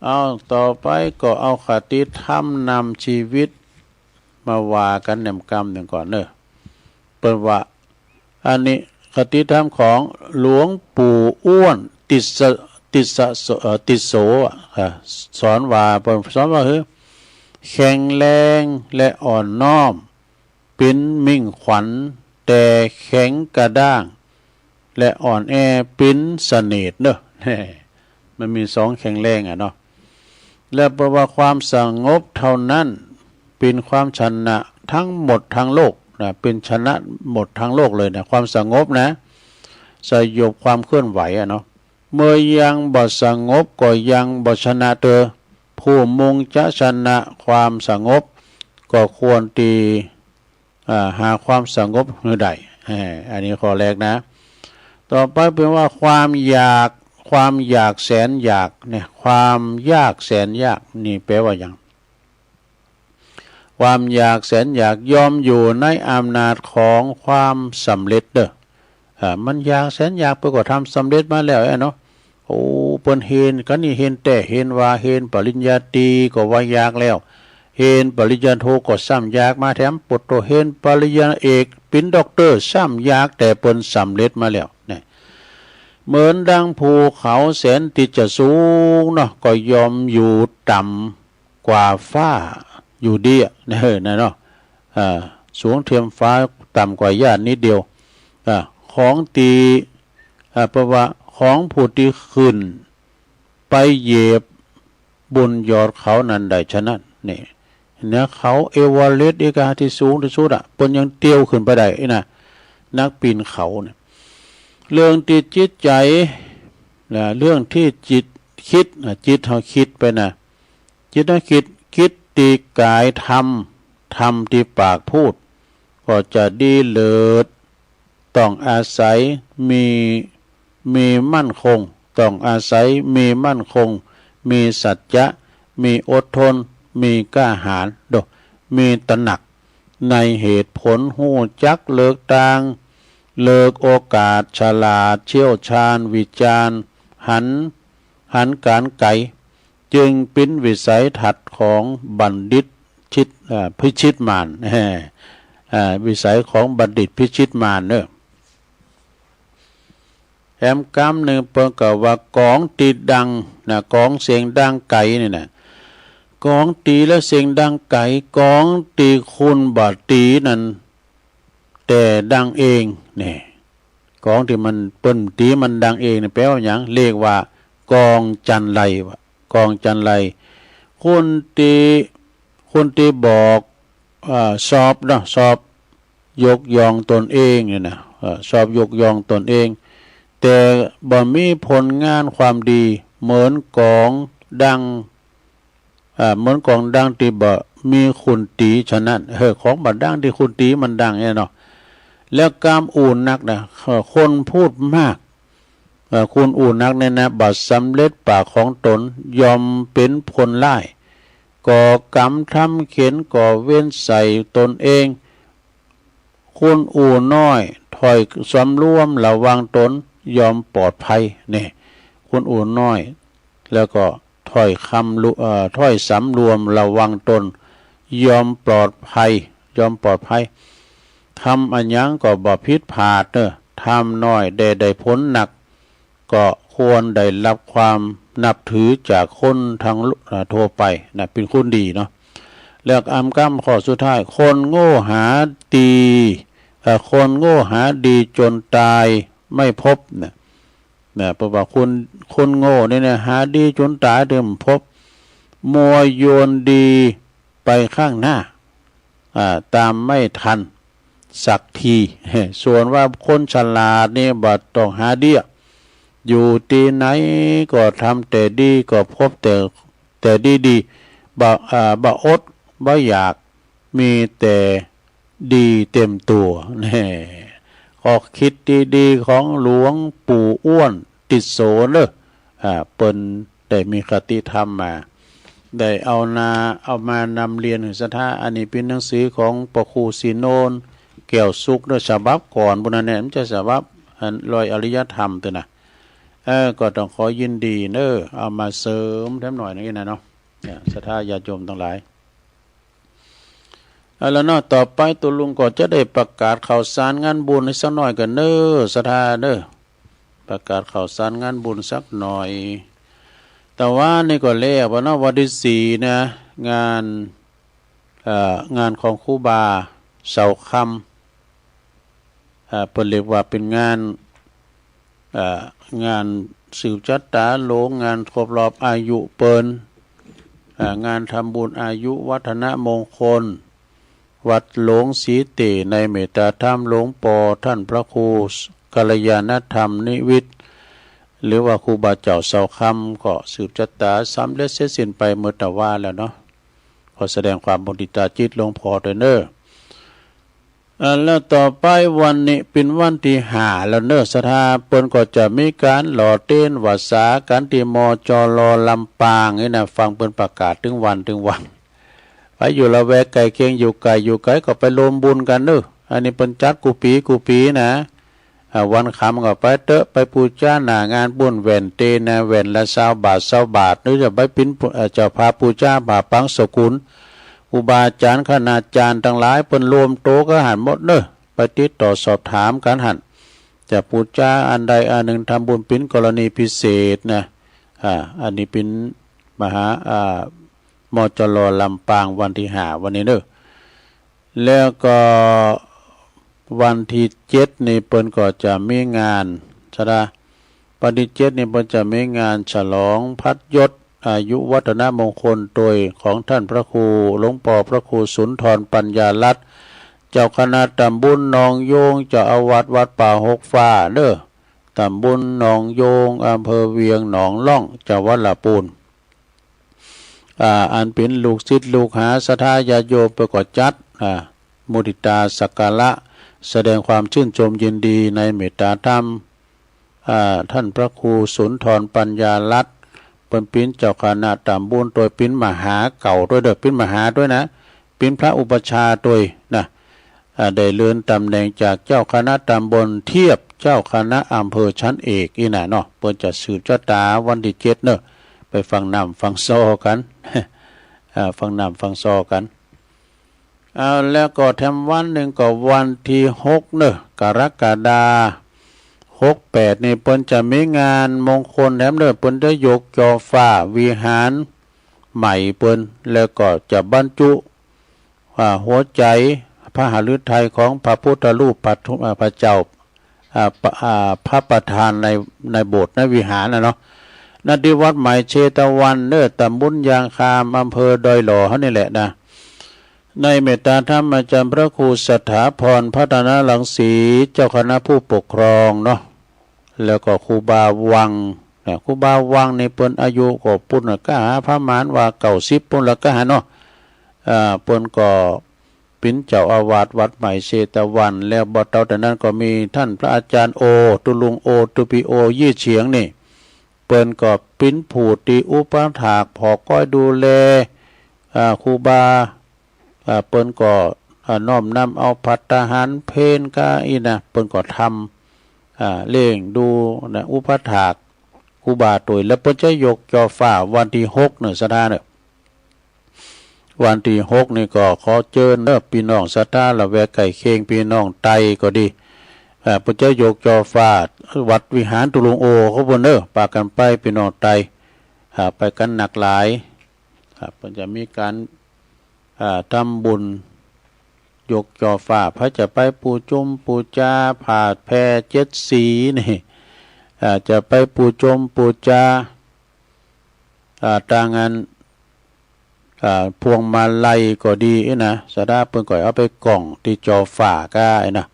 เอาต่อไปก็เอาคติธรรมนำชีวิตมาว่ากันแหนมกรรมหนึ่งก่อนเนอะเปิดว่าอันนี้คติธรรมของหลวงปู่อ้วนติสโสสอนว่าสอนว่าแข็งแรงและอ่อนน้อมเป็นมิ่งขวัญแต่แข็งกระด้างและอ่อนแอเป็นเสน่ห์เนอะมันมีสองแข็งแรงเนาะและเพราะว่าความสงบเท่านั้นเป็นความชนะทั้งหมดทั้งโลกนะเป็นชนะหมดทั้งโลกเลยนะความสงบนะสยบความเคลื่อนไหวเนาะเมื่อยังบ่สงบก็ยังบ่ชนะเธอผู้มุ่งจะชนะความสงบก็ควรหาความสงบให้ได้อันนี้ข้อแรกนะ ต่อไปเป็นว่าความอยากแสนอยากเนี่ยความยากแสนยากนี่แปลว่าอย่างความอยากแสนอยากยอมอยู่ในอำนาจของความสำเร็จเด้อมันอยากแสนอยากไปก็ทำสำเร็จมาแล้วเนาะโอ้เปิ้นเห็นก็นี่เห็นแต่เห็นว่าเห็นปริญญาตรีก็ว่าอยากแล้วเห็นปริญญาโทก็ซ้ำอยากมาแถมปดโตเห็นปริญญาเอกเป็นด็อกเตอร์ซ้ำอยากแต่เปิ้นสำเร็จมาแล้วเนี่ยเหมือนดังภูเขาแสนที่จะสูงเนาะก็ยอมอยู่ต่ำกว่าฟ้าอยู่ดีอ่ะนะเนาะสูงเทียมฟ้าต่ำกว่าหญ้านิดเดียวของตีเพราะว่าของผู้ที่ขึ้นไปเหยียบบนยอดเขานั้นได้ฉะนั้นนี่เนี่ยเขาเอเวอเรสต์กาที่สูงที่สุดอ่ะเพิ่นยังเตี้ยวขึ้นไปได้นะนักปีนเขาเนี่ยเรื่องที่จิตใจนะเรื่องที่จิตคิดจิตเฮาคิดไปนะจิตเฮาคิดตีกายทำที่ปากพูดก็จะดีเลิศต้องอาศัยมีมั่นคงต้องอาศัยมีมั่นคงมีสัจจะมีอดทนมีกล้าหาญมีตระหนักในเหตุผลหู้จักเลิกต่างเลิกโอกาสฉลาดเชี่ยวชาญวิจารณ์หันการไกลจึงเป็นวิสัยทัศน์ของบัณฑิตพิชิตมารวิสัยของบัณฑิตพิชิตมารเนอะแอมกำหนึ่งเปิงกับว่ากองตีดังนะกองเสียงดังไก่นี่นะกองตีและเสียงดังไก่กองตีคุณบาตีนั่นแต่ดังเองเนี่ยกองที่มันเปิ้นตีมันดังเองเนี่ยแปลว่าอย่างเรียกว่ากองจันไรวะกองจันไรคนตีบอกสอบนะสอบยกยองตนเองเนี่ยนะสอบยกยองตนเองแต่บ่มีผลงานความดีเหมือนกองดังที่บ่มีคุณตีฉะนั้นของบ่ดังที่คุณตีมันดังเนี่ยเนาะแล้วกามอู่นนักนะคนพูดมากคุณอู่นนักเนี่ยนะบัดสำเร็จปากของตนยอมเป็นผลร้ายก่อกรรมทำเข็นก่อเว้นใส่ตนเองคุณอู่น้อยถอยสำรวมระวังตนยอมปลอดภัยเนี่ยคุณอู่น้อยแล้วก็ถอยสำรวมระวังตนยอมปลอดภัยทำอันยังก็บ่ผิดพลาดเนอะทำน้อยได้ผลหนักก็ควรได้รับความนับถือจากคนทางทั่วไปนะเป็นคนดีเนาะแล้วอัมกัมข้อสุดท้ายคนโง่หาดีจนตายไม่พบนะเพราะว่าคนโง่เนี่ยหาดีจนตายเดิมพบมัวโยนดีไปข้างหน้าตามไม่ทันสักทีส่วนว่าคนฉลาดนี่บัดต้องหาดีอยู่ที่ไหนก็ทำแต่ดีก็พบแต่ดีบ่อดบ่อยากมีแต่ดีเต็มตัวนี่ข้อคิดดีๆของหลวงปู่อ้วนติดโสเนอะเปิ้นได้มีคติธรรมมาได้เอามานำเรียนถึงสถาอันนี้เป็นหนังสือของพระครูศรีโนนแก้วสุขเด้อฉบับก่อนบุญนั้นเนี่ยมันจะฉบับรอยอริยธรรมตัวน่ะก็ต้องขอยินดีเนอะเอามาเสริมแถมหน่อยนึงนะเนาะเนี่ยศรัทธาญาติโยมทั้งหลายแล้วเนาะต่อไปตัวลุงก็จะได้ประกาศข่าวสารงานบุญให้สักหน่อยกันเนอะศรัทธาเนอะประกาศข่าวสารงานบุญสักหน่อยแต่ว่านี่ก็เรียกว่าเนาะวันที่4นะงานของครูบาเสาคำเปิดเรียกว่าเป็นงานสืบจัตตาโลงงานครบรอบอายุเปินงานทำบุญอายุวัฒนมงคลวัดหลวงศรีเตในเมตตาธรรมหลวงปอท่านพระครูกัลยาณธรรมนิวิทย์หรือว่าครูบาเจ้าเสาคำก็สืบจัตตาสำเร็จเสร็จสิ้นไปเมื่อแต่ว่าแล้วเนาะขอแสดงความบริตาจิตหลวงพ่อด้วยเนอ แล้วต่อไปวันนี้เป็นวันที่5แล้วเนอะสถาเปิ้นก็จะมีการหล่อเต้นวาสาการที่มจรลำปางนี่นะฟังเปิ้นประกาศถึงวันไปอยู่ละแวกไกลเคียงอยู่ไกลก็ไปรวมบุญกันเนอะอันนี้เปิ้นจัดกูปีนะวันค่ำก็ไปเตอะไปปูจ้าหน้างานบุญแหวนเตนะแหวนละ20 บาทหรือจะไปปิ้นจะพาปูจ้าบาปังสกุลอุบาจารย์คณาจารย์ทั้งหลายเปิ้นรวมโตก็หันหมดเนอะไปติดต่อสอบถามกันหันจะปูจ้าอันใดอันหนึ่งทำบุญปิ้นกรณีพิเศษนะอันนี้เป็นมหามจรลำปางวันที่5วันนี้เนอะแล้วก็วันที่7นี่เปิ้นก็จะมีงานชะวันที่7นี่เปิ้นจะมีงานฉลองพัดยศอายุวัฒนมงคลโดยของท่านพระครูหลวงพ่อพระครูสุนทรปัญญาลัตน์เจ้าคณะตำบลหนองโยงเจ้าอาวาสวัดป่าหกฟ้าเด้อตำบลหนองโยงอำเภอเวียงหนองล่องจังหวัดลำพูนอันเป็นลูกศิษย์ลูกหาศรัทธาญาติโยมประกอบจัดมุทิตาสักการะแสดงความชื่นชมยินดีในเมตตาธรรมท่านพระครูสุนทรปัญญาลัตน์เป็นปิ้นเจ้าคณะตำบลโดยปิ้นมหาเก่าด้วยเด้อปิ้นมหาด้วยนะปิ้นพระอุปชาโดยนะได้เลื่อนตำแหน่งจากเจ้าคณะตำบลเทียบเจ้าคณะอำเภอชั้นเอกอีน่ะเนาะเปิ้นจะสืบชะตาวันที่7เนอะไปฟังนำฟังซอกันฟังนำฟังซอกันแล้วก็แถมวันหนึ่งก็วันที่6เนอะกรกฎาคม68นี่เปิ้นจะมีงานมงคลแถมเนอะเปิ้นจะยกจอฟ้าวิหารใหม่เปิ้นแล้วก็จะบรรจุหัวใจพระหฤทัยของพระพุทธรูปพระเจ้าพระประธานในโบสถ์ในวิหารนะเนาะณที่วัดใหม่เชตวันเนอะตำบลยางคามอำเภอดอยหล่อเฮานี่แหละนะในเมตตาธรรมอาจารย์พระครูสถาพรพัฒนารังสีเจ้าคณะผู้ปกครองเนาะแล้วก็ครูบาวังครูบาวังในเปิ้นอายุก็ปุ่นก็หาพระมานว่า90ปุ่นละก็หาเนาะเปิ้นก็เป็นเจ้าอาวาสวัดใหม่เชตวันแล้วบ่เท่าแต่นั้นก็มีท่านพระอาจารย์โอตุลุงโอตุปิโอยี่เฉียงนี่เปิ้นก็ปิ้นผูติอุปถากพอก้อยดูแลครูบาเปิ้นก็น้อมนำเอาภัตตาหารเพนกาอีนะเปิ้นก็ทำเล่งดูนะอุปถากครูบาตัวแล้วเปิ้นจะยกจอฟ้าวันที่6เนี่ยสถานเนี่ยวันที่6นี่ก็ขอเชิญเด้อพี่น้องศรัทธาละแวกไก่เคียงพี่น้องไตก็ดีเปิ้นจะยกจอฟ้าวัดวิหารตุลุงโอเขาเพิ่นเด้อปากันไปพี่น้องไตไปกันหนักหลายเพิ่นจะมีการทำบุญยกจอฟ้าพระจะไปปูจุมปูจาผาดแพร7 สีนี่จะไปปูจมปูจาต่างงานพวงมาลัยก็ดีนะสดาเพิ่นก็เอาไปกล่องที่จอฟ้าก็นะ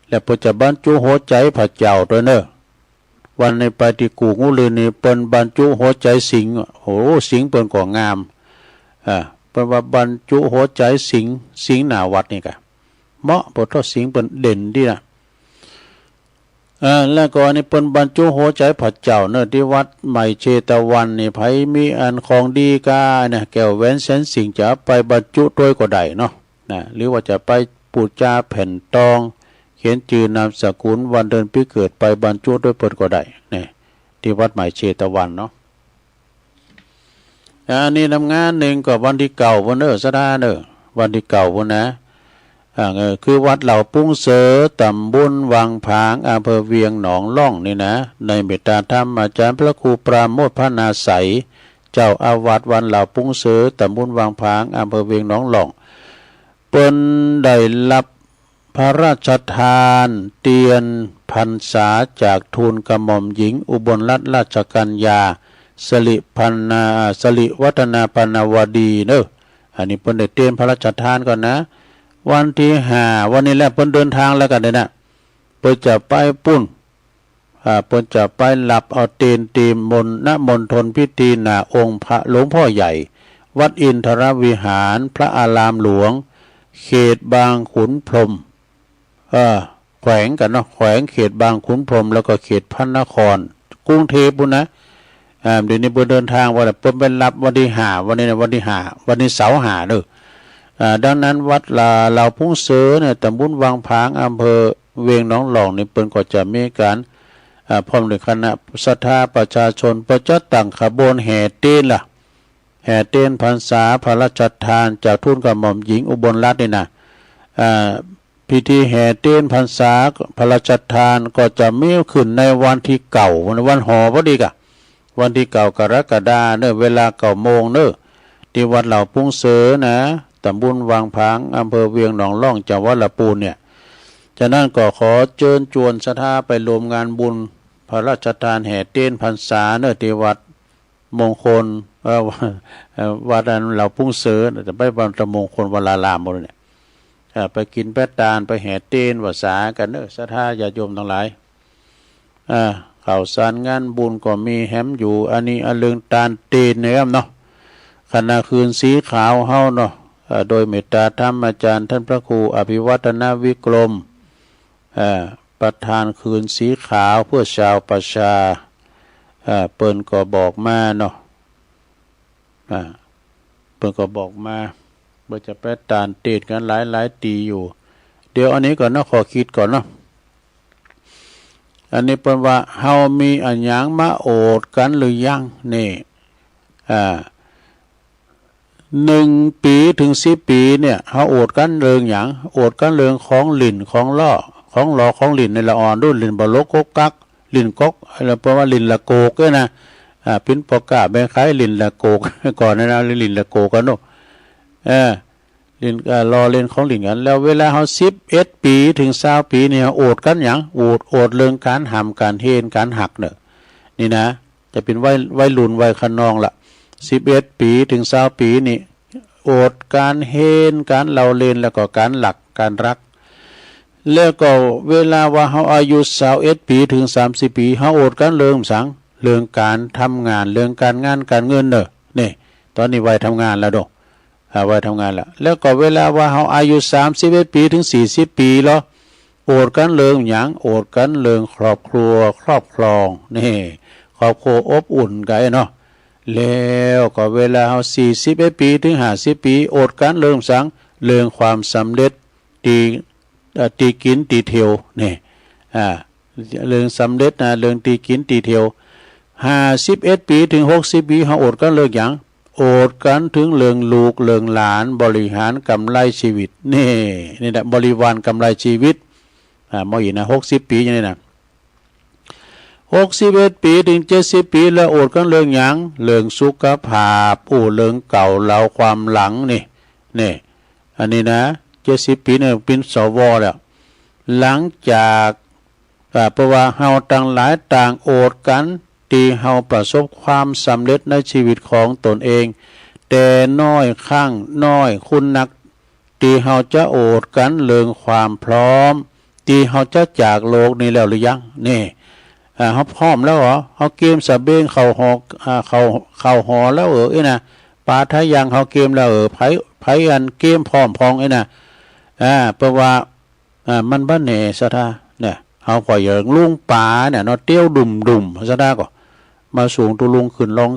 แล้วเพิ่นจะบรรจุหัวใจพระเจ้าด้วยเนอะวันในปฏิกูงูลือนี่เปิ้นบรรจุหัวใจสิงโหสิงเปิ้นก็งามเปิ้นว่าบรรจุหัวใจสิงหน้าวัดนี่กะเหมาะบ่ทอสิงเปิ้นเด่นดีนะแล้วก็นี่เปิ้นบรรจุหัวใจพระเจ้าเนอะที่วัดใหม่เชตวันนี่ไผมีอันของดีกานะแก้วแหวนแสนสิงจะไปบรรจุด้วยก็ได้เนาะหรือว่าจะไปปูจาแผ่นตองเขียนชื่อนามสกุลวันเดือนปีเกิดไปบรรจุด้วยเปิ้นก็ได้นี่ที่วัดใหม่เชตวันเนาะอันนี้ทำงานหนึ่งก็วันที่เก่าวันเนอะสดาเนอะวันที่เก่าวันนะคือวัดเหล่าปุ้งเสอตำบลวังผางอำเภอเวียงหนองล่องนี่นะในเมตตาธรรมอาจารย์พระครูปราโมทย์พระนาใสเจ้าอาวาสวันเหล่าปุ้งเสอตำบลวังผางอำเภอเวียงหนองล่องเปิ้นได้รับพระราชทานเตียนพรรษาจากทูลกระหม่อมหญิงอุบลรัตนราชกัญญาสิริวัฒนาปนาวดีเนอะอันนี้เปิ้นได้เตียนพระราชทานก่อนนะวันที่5วันนี้แหละเปิ้นเดินทางแล้วกันเนี่ยนะเปิ้นจะไปปุ้นเปิ้นจะไปหลับเอาเตียนตีมนณมณฑลพิธีหน้าองค์พระหลวงพ่อใหญ่วัดอินทรวิหารพระอารามหลวงเขตบางขุนพรหม แขวงกันเนาะแขวงเขตบางขุนพรหมแล้วก็เขตพระนครกรุงเทพฯนะเดี๋ยวนี้เดินทางว่าเพิ่นเป็นรับวันที่5วันนี้นะวันที่5วันนี้เสาร์5เด้อดังนั้นวัดเหล่าพุ่งเสือเนี่ยตำบลวังผางอำเภอเวียงหนองหลองนี่เปิ้นก็จะมีการพร้อมด้วยคณะศรัทธาประชาชนประจัดตั้งขบวนแห่เต้นล่ะแห่เต้นพรรษาพระราชทานจากทูลกระหม่อมหญิงอุบลรัตน์นี่นะพิธีแห่เต้นพรรษาพระราชทานก็จะมีขึ้นในวันที่เก่าวันหอพอดีกะวันที่เก่ากรกฎาคมเนอะเวลา9 โมงเนอะที่วัดเหล่าพุ่งเสือนะตำบลวังผางอำเภอเวียงหนองล่องจังหวัดลำพูนเนี่ยฉะนั้นก็ขอเชิญชวนศรัทธาไปรวมงานบุญพระราชทานแห่เต้นพรรษาเนอะที่วัดมงคลวัดเหล่าพุ่งเสือจะไปวัดมงคลวรารามหมดเนี่ยไปกินแป้ตาลไปแห่เต้นภาษากันเนอะศรัทธาญาติโยมทั้งหลายข่าวสารงานบุญก็มีแฮมอยู่อันนี้อลึงตาลเต้นเนี่ยเนาะคณะคืนสีขาวเฮาเนาะโดยเมตตาธรรมอาจารย์ท่านพระครูอภิวัฒนวิกรมประธานคืนสีขาวเพื่อชาวประชาเปิ้นก็บอกมาเนาะเปิ้นก็บอกมาว่าจะไปตานเตดกันหลายตีอยู่เดี๋ยวอันนี้ก่อนเนาะขอคิดก่อนเนาะอันนี้เปิ้นว่าเฮามีอันหยังมาโอดกันหรือยังนี่1 ปีถึง10 ปีเนี่ยเฮาโอดกันเรื่องหยังโอดกันเรื่องของลิ้นของล้อของหลอของลิ้นในละอ่อนด้วยลิ้นบ่ลกกกกักลิ้นกกแล้วเพราะว่าลิ้นละโกกด้วยนะปิ้นปอกะแม่คล้ายลิ้นละโกกก่อนนะลิ้นละโกกกันเนาะลิ้นรอเล่นของลิ้นกันแล้วเวลาเฮา11 ปีถึง20 ปีเนี่ยโอดกันหยังโอดเรื่องการหำการเฮนการหักเด้อนี่นะจะเป็นวัยรุ่นวัยคะนองละ11 ปีถึง20 ปีนี่โอดการเฮนการเล่าเล่นแล้วก็การหลักการรักแล้วก็เวลาว่าเฮาอายุ21 ปีถึง30 ปีเฮาโอดกันเรื่องสังเรื่องการทำงานเรื่องการงานการเงินเด้อนี่ตอนนี้วัยทำงานแล้วดอกวัยทำงานแล้วก็เวลาว่าเฮาอายุ31 ปีถึง40 ปีแล้วโอดกันเรื่องหยังโอดกันเรื่องครอบครัวครอบครองนี่ครอบครัวอบอุ่นกันเนาะแล้วก็เวลาเฮา41 ปีถึง50 ปีโอดกันเรื่องสังเรื่องความสำเร็จตีกินตีเที่ยวนี่เรื่องสำเร็จนะเรื่องตีกินตีเที่ยว51 ปีถึง60 ปีเฮาโอดกันเรื่องหยังโอดกันถึงเรื่องลูกเรื่องหลานบริหารกำไรชีวิตนี่แหละบริวารกำไรชีวิตมออีนะ60 ปีอย่างนี้นะ61 ปีถึง70 ปีแล้วโอดกันเรื่องหยังเรื่องสุขภาพเรื่องเก่าเล่าความหลังนี่อันนี้นะ70 ปีเนี่ยเป็นสวแล้วหลังจากเพราะว่าเฮาต่างหลายต่างโอดกันที่เฮาประสบความสำเร็จในชีวิตของตนเองแต่น้อยข้างน้อยคุณนักที่เฮาจะโอดกันเรื่องความพร้อมที่เฮาจะจากโลกนี้แล้วหรือยังนี่เฮาพร้อมแล้วเหรอเฮาเกมสะเบงเข้าหอเข้าหอแล้วนะปาทะยังเฮาเกมแล้วไผอันเกมพร้อมพองนะเพราะว่ามันบ่แน่ซะท่าเนี่ยเฮาก็อย่างลุงป่าเนี่ยเนาะเตี้ยวดุ่มซะท่าก็มาสูงตุลุงขึ้นลอง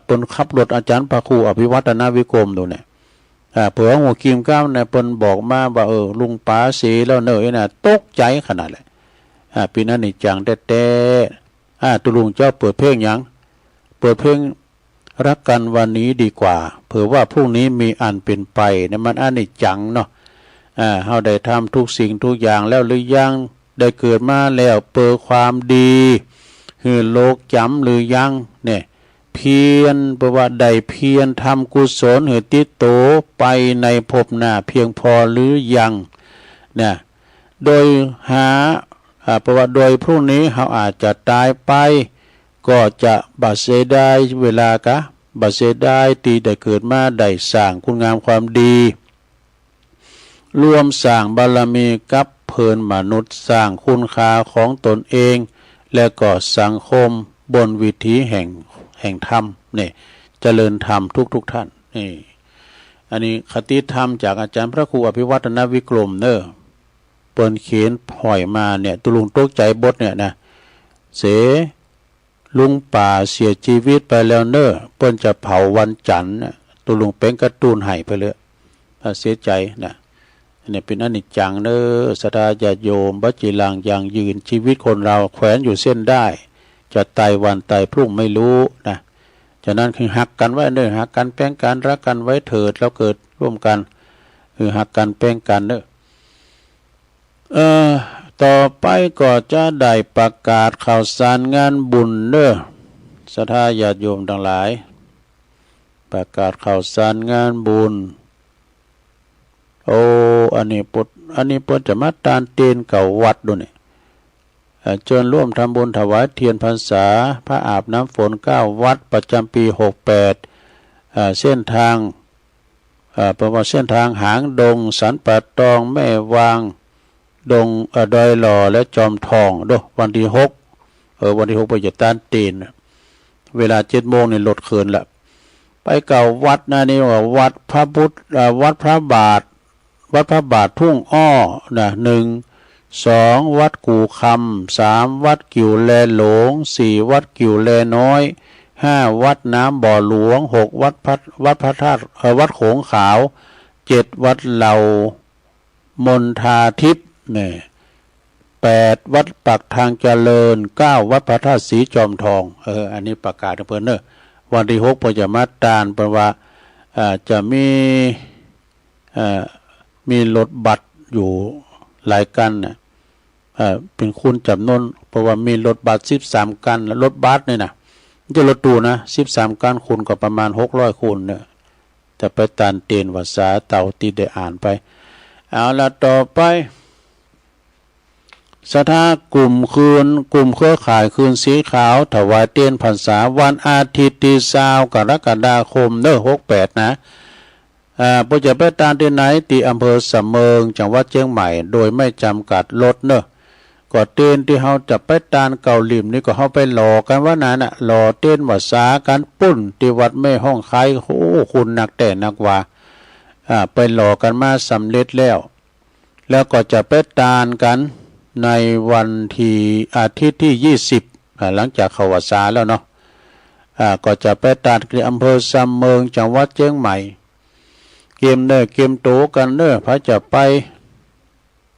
เปิ้นขับรถอาจารย์พระครูอภิวัฒนวิกรมดูเนี่ยเผื่อหัวกิมก้าวเนี่ยเปิ้นบอกมาว่าลุงป่าเสียแล้วเนอะน่ะตกใจขนาดแหละปีนั้นนี่จังแต่ตุลุงเจ้าเปิดเพลงหยังเปิดเพลงรักกันวันนี้ดีกว่าเผื่อว่าพรุ่งนี้มีอันเป็นไปเนี่ยมันอันนี้จังเนาะเฮาได้ทำทุกสิ่งทุกอย่างแล้วหรือยังได้เกิดมาแล้วเปิดความดีคือโลกจำหรือยังเนี่ยเพียรเพราะว่าได้เพียรทำกุศลให้ติดโตไปในภพหน้าเพียงพอหรือยังเนี่ยโดยหาเพราะว่าโดยพรุ่งนี้เขาอาจจะตายไปก็จะบาดเสียได้เวลากะบาดเสียได้ตีได้เกิดมาได้สร้างคุณงามความดีรวมสร้างบารมีกับเพิ่นมนุษย์สร้างคุณค่าของตนเองและก็สังคมบนวิถีแห่งธรรมนี่เจริญธรรมทุกท่านนี่อันนี้คติธรรมจากอาจารย์พระครูอภิวัฒนวิกรมเนอะ เปิ้นเขียนห่อยมาเนี่ยตุลุงตกใจบดเนี่ยนะเสลุงป่าเสียชีวิตไปแล้วเนอะเปิ้นจะเผาวันจันทร์นะตุลุงเป็นการ์ตูนให้ไปเลยเสียใจนะเนี่ยเป็นอนิจจังเนอะศรัทธาญาติโยมบัจจิลังอย่างยืนชีวิตคนเราแขวนอยู่เส้นได้จะตายวันตายพรุ่งไม่รู้นะฉะนั้นคือหักกันไว้เนอะหักกันแป้งกันรักกันไว้เถิดแล้วเกิดร่วมกันคือหักกันแป้งกันเนอะต่อไปก็จะได้ประกาศข่าวสารงานบุญเนอะศรัทธาญาติโยมทั้งหลายประกาศข่าวสารงานบุญอันนี้ปดจะมาตานเตนเก่าวัดด้วยเนี่ยเชิญร่วมทำบุญถวายเทียนพรรษาพระอาบน้ำฝน9วัดประจำปี68เส้นทางประวัติเส้นทางหางดงสันป่าตองแม่วางดงดอยหล่อและจอมทองด้วยวันที่6วันที่6ไปจะตานเตนเวลา7 โมงเนี่ยลดคืนละไปเก่าวัดนะนี่ว่าวัดพระพุทธวัดพระบาททุ่งอ้อนะ1 2วัดกู่คำ3วัดกิ่วแลหลง4วัดกิ่วแลน้อย5วัดน้ำบ่อหลวง6วัดพระธาตุวัดโขงขาว7วัดเหล่ามนทาทิพย์เนี่ย8วัดปักทางเจริญ9วัดพระธาตุสีจอมทองอันนี้ประกาศเพิ่นเนอะวันที่6พจะมาตานเพราะว่าจะมีรถบัสอยู่หลายกันนะเป็นคุณจำนวนเพราะว่ามีรถบัส13กันรถบัสเนี่ยนะจะรถตู้นะ13กันคูณก็ประมาณ600คูณเนี่ยจะไปตานเตนภาษาเต่าตีได้อ่านไปเอาละต่อไปศรัทธากลุ่มเครือข่ายคืนสีขาวถวายเทียนพรรษาวันอาทิตย์ที่20 กรกฎาคม68นะพอจะไปตานที่ไหนที่อำเภอสำเมิงจังหวัดเชียงใหม่โดยไม่จำกัดรถเนอะก็เต้นที่เฮาจะไปตานเก่าหลิมนี่ก็เฮาไปหลอกันว่านั้นน่ะหลอเต้นว่าสากันปุ้นที่วัดแม่ห้องไคโอ้คุณนักแต่นักว่าไปหลอกันมาสำเร็จแล้วก็จะไปตานกันในวันที่อาทิตย์ที่20หลังจากเข้าพรรษาแล้วเนาะก็จะไปตานที่อำเภอสำเมิงจังหวัดเชียงใหม่เกมโตกันเนอะพระจะไป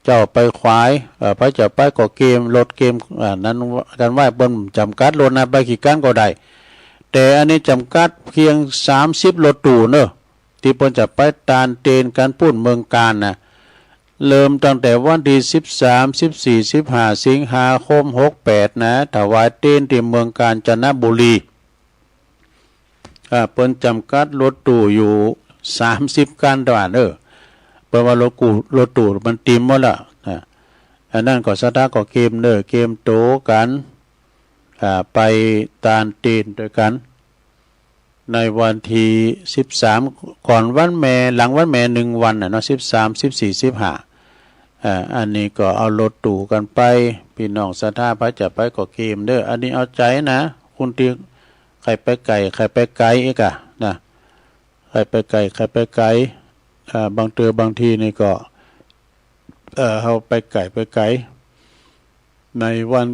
เจ้าไปขวายพระจะไปก็เกมรถเกมนั้นกันไหว้บนจำกัดรถนะไปกี่กันก็ได้แต่อันนี้จำกัดเพียง30รถตู้เนอะที่เพิ่นจะไปตานเตนกันปุ้นเมืองการนะเริ่มตั้งแต่วันที่13 14 15สิงหาคม68นะถวายเตนที่เมืองกาญจนบุรีเพิ่นจำกัดรถตู้อยู่30กันต่างเพราะว่ารถตู้มันติมหมดละอันนั้นก็ศรัทธาก็เกมเกมโตกันไปตานเตนด้วยกันในวันที่13ก่อนวันแม่หลังวันแม่1วันเนาะ13 14 15อันนี้ก็เอารถตู้กันไปพี่น้องศรัทธาพระจะไปก็เกมอันนี้เอาใจนะคุณที่ใครไปไกลใครไปไกลอีกนะใครไปไกลบางทีนี่ก็เขาไปไกลในวัน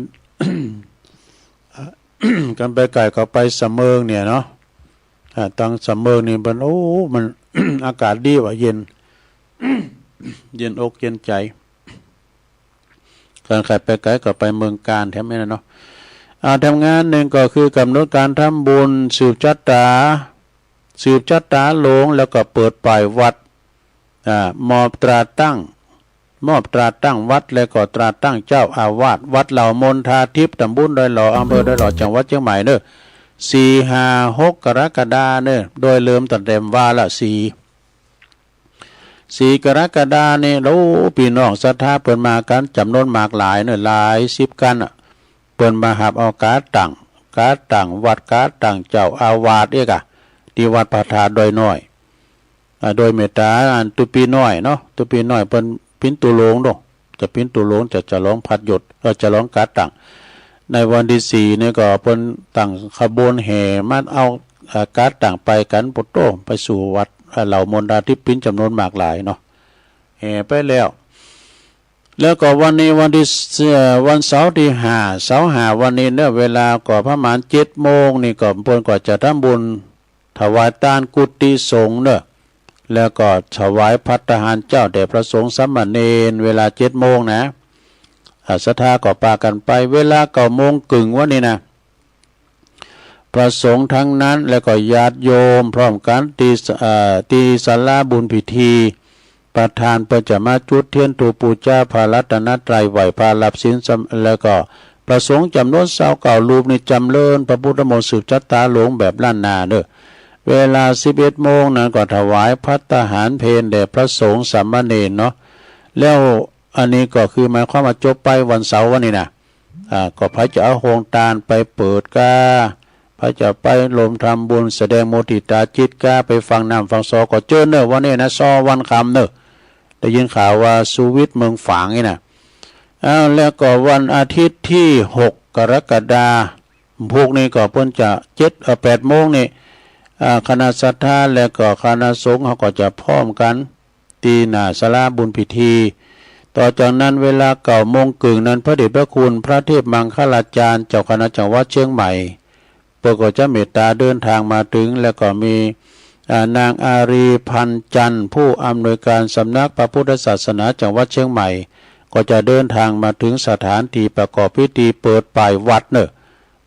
กันไปไกลก็ไปสำเมิงเนี่ยเนาะตั้งสำเมิงนี่มัน อากาศดีว่ะเย็น เย็นอกเย็นใจการใครไปไกลก็ไปเมืองการแถมนี้นะเนาะทำงานหนึ่งก็คือกำหนดการทำบุญสืบจัตตาหลงแล้วก็เปิดปล่อยวัดมอบตราตั้งวัดแล้วก็ตราตั้งเจ้าอาวาสวัดเหล่ามนทาทิพย์ตำบลดอยหล่ออำเภอดอยหล่อจังหวัดเชียงใหม่เนอะ4 5 6 กรกฎาคมเนอะโดยเริ่มตั้งแต่ว่าละ4 กรกฎาคมนี่แล้วพี่น้องศรัทธาเปิดมากันจำนวนมากหลายเนอะหลาย10กันเปิดมาหับเอาการตั้งวัดการตั้งเจ้าอาวาสที่วัดพระธาตุดอยน้อยโดยเมตตาตุปีน้อยเนาะตุปีน้อยเป็นพินตุโลงดจะพินตุโลงจะร้องพัดหยดจะร้องการตั้งในวันที่4เนี่ยก็เพิ่นตั้งขบวนแห่มาเอาการตั้งไปกันปุตโตไปสู่วัดเหล่ามนทาทิพย์พินจำนวนมากหลายเนาะแห่ไปแล้ว แล้วก็วันนี้วันเสาร์ที่5เสาร์5วันนี้เนี่ยเวลาก็ประมาณ7:00 นนี่ก็เพิ่นก็จะทำบุญถวายทานกุฏิสงฆ์เด้อแล้วก็ถวายภัตตาหารเจ้าแด่พระสงฆ์สามเณรเวลา7:00 นนะศรัทธาก็ปากันไปเวลา9:30 นวันนี้นะพระสงฆ์ทั้งนั้นแล้วก็ญาติโยมพร้อมกันตีศาลาบุญพิธีประธานเปิดจะมาจุดเทียนถูปูชาพระรัตนตรัยไหวพารับศีลแล้วก็ประสงค์จำนวน29 รูปนี่จำเริญพระพุทธมนต์สืบชะตาหลวงแบบล้านนาเด้อเวลา11:00 นนั้นก็ถวายภัตตาหารเพลแด่พระสงฆ์สามเณรเนาะแล้วอันนี้ก็คือหมายความว่าจบไปวันเสาร์วันนี้นะก็พระจะเอาโฮงตาลไปเปิดกาพระจะไปลมทำบุญแสดงโมทิตาจิตกาไปฟังน้ำฟังซอก็เจอเนอะวันนี้นะซอวันคำเนอะได้ยินข่าวว่าสุวิทย์เมืองฝางนี่นะแล้วก็วันอาทิตย์ที่6 กรกฎาคมพวกนี้ก็เพิ่นจะ8:00 นนี่คณะศรัทธาและก็คณะสงฆ์เขาก็จะพร้อมกันตีหน้าศาลาบุญพิธีต่อจากนั้นเวลา9:30 นนั้นพระเดชพระคุณพระเทพมังคลาจารย์เจ้าคณะจังหวัดเชียงใหม่เปิดก็จะเมตตาเดินทางมาถึงแล้วก็มีนางอารีพันจันทร์ผู้อำนวยการสำนักพระพุทธศาสนาจังหวัดเชียงใหม่ก็จะเดินทางมาถึงสถานที่ประกอบพิธีเปิดป่ายวัดเนอะ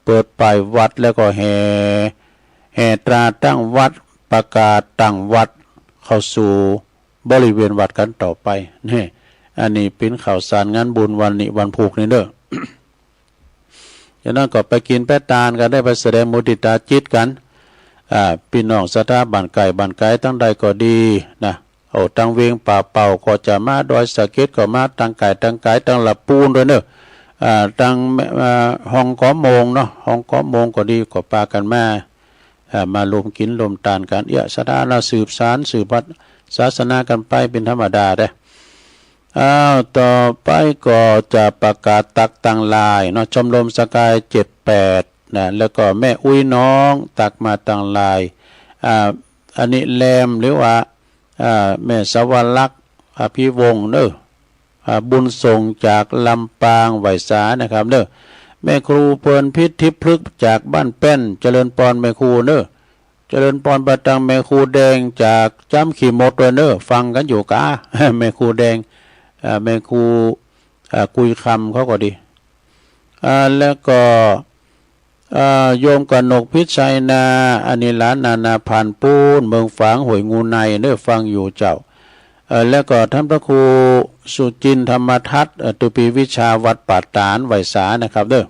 เปิดป่ายวัดแล้วก็แห่ตราตั้งวัดประกาศตั้งวัดเข้าสู่บริเวณวัดกันต่อไปนี่อันนี้เป็นข่าวสารงานบุญวันนี้วันผูกนี่เด้อ จากนั้นก็ไปกินแป้ตาลกันได้ไปแสดงมุติตาจิตกันพี่น้องศรัทธาบ้านไก่ตั้งใดก็ดีนะตั้งเวียงป่าเป่าก็จะมาดอยสะเก็ดก็มาตั้งไก่ตั้งละปูนด้วยเนอะตั้งห้องก้อมงเนาะห้องก้อมงก็ดีก็ปากันมาลมกินลมตานกันศรัทธาเราสืบสารสืบพัฒศาสนากันไปเป็นธรรมดาได้ต่อไปก็จะประกาศตักตั้งลายเนาะชมรมสกาย78นะแล้วก็แม่อุ้ยน้องตักมาตั้งลายอันนี้แรมหรือว่าแม่สวรักษ์อภิวงศ์เนอะบุญส่งจากลำปางไหวสานะครับเนอะแม่ครูเพลินพิษทิพฤกษ์จากบ้านแป้นเจริญปอนแม่ครูเนอะเจริญปอนประตังแม่ครูแดงจากจ้ำขี่มดเนอะฟังกันอยู่กะแม่ครูแดงแม่ครูกุยคำเขาก็ดีแล้วก็โยมกนกพิชัยนาอันนี้หลานนาผ่านปูนเมืองฝางหวยงูในเนอะฟังอยู่เจ้าแล้วก็ท่านพระครูสุจินธรรมทัศน์ตุปีวิชาวัดป่าตานไหวสานะครับเด้อ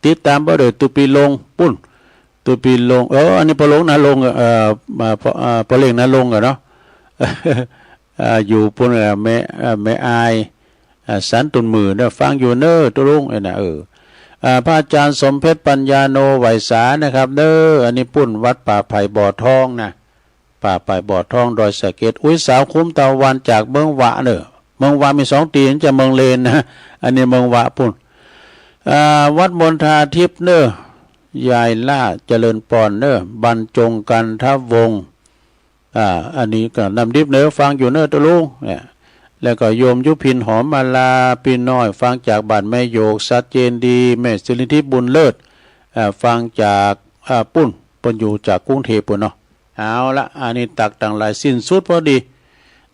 ติดตามบ่เด้อตุปีลงปุ้นตุปีลงอันนี้พอลงนะลงพอเล่งนะลงเนาะอยู่ปุ่นแม่อายสันตุนมือเด้อฟังอยู่เนอะตุลุงนะพระอาจารย์สมเพชรปัญญาโนไหวสานะครับเด้ออันนี้ปุ่นวัดป่าไผ่บ่อทองนะป่าไผ่บ่อทองดอยสะเก็ดสาวคุ้มตะวันจากเมืองวะเนอะเมืองวะมี2 ตีนจะเมืองเลนนะอันนี้เมืองวะปุ่นวัดมณฑาทิพย์เนอะยายล่าเจริญปอนเนอะบรรจงกันทวงศ์อันนี้ก็นำดิบเนอะฟังอยู่เนอะตะลุงเนี่ยแล้วก็โยมยุพินหอมมาลาพี่น้อยฟังจากบ้านแม่โยกชัดเจนดีแม่สิริทิพย์บุญเลิศฟังจากปุ้นอยู่จากกรุงเทพปุ่นเนาะเอาละอันนี้ตักต่างหลายสิ้นสุดพอดี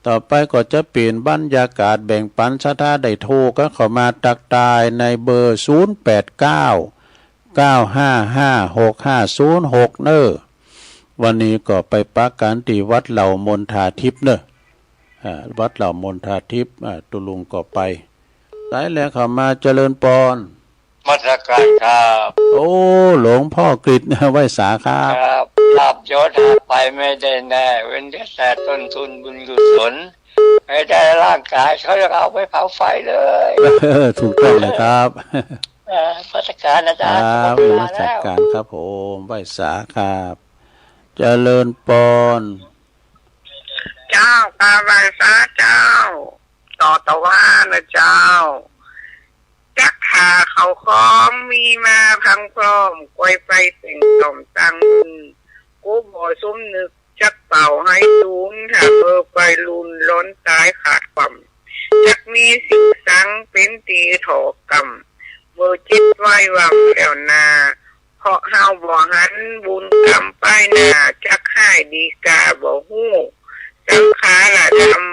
ต่อไปก็จะเปลี่ยนบรรยากาศแบ่งปันศรัทธาได้โทรก็เข้ามาตักตายในเบอร์0899556506เนอะวันนี้ก็ไปปักกันที่วัดเหล่ามนทาทิพย์เนอะวัดเหล่ามนทาทิพย์ตุลุงก็ไปสายแล้วเข้ามาเจริญปอนมาตรการครับโอ้หลวงพ่อกฤษไหว้สาครับลาบยศไปไม่ได้แน่เว้นแต่ต้นทุนบุญกุศลไม่ได้ร่างกายเขาจะเอาไปเผาไฟเลยถูกต้องเลยครับมาตรการอาจารย์ครับมาตรการครับผมไหว้สาครับเจริญปอนเจ้ากาไหว้สาเจ้าต่อตะวันนะเจ้าจักหาเขาคล้องมีมาพังพร้อมกวยไปเต่งต่อมตังกูบ่ซุ้มนึกจักเป่าให้สูงถ้าเบอร์ไปลุนล้นตายขาดความ จักมีสิ่งสังเป็นตีโถกรรมเมื่อจิตไว้วางแล้วนาเพราะเฮาบ่หันบุญกรรมป้ายหน้าจักให้ดีกาบ่ฮู้สังขารธรรม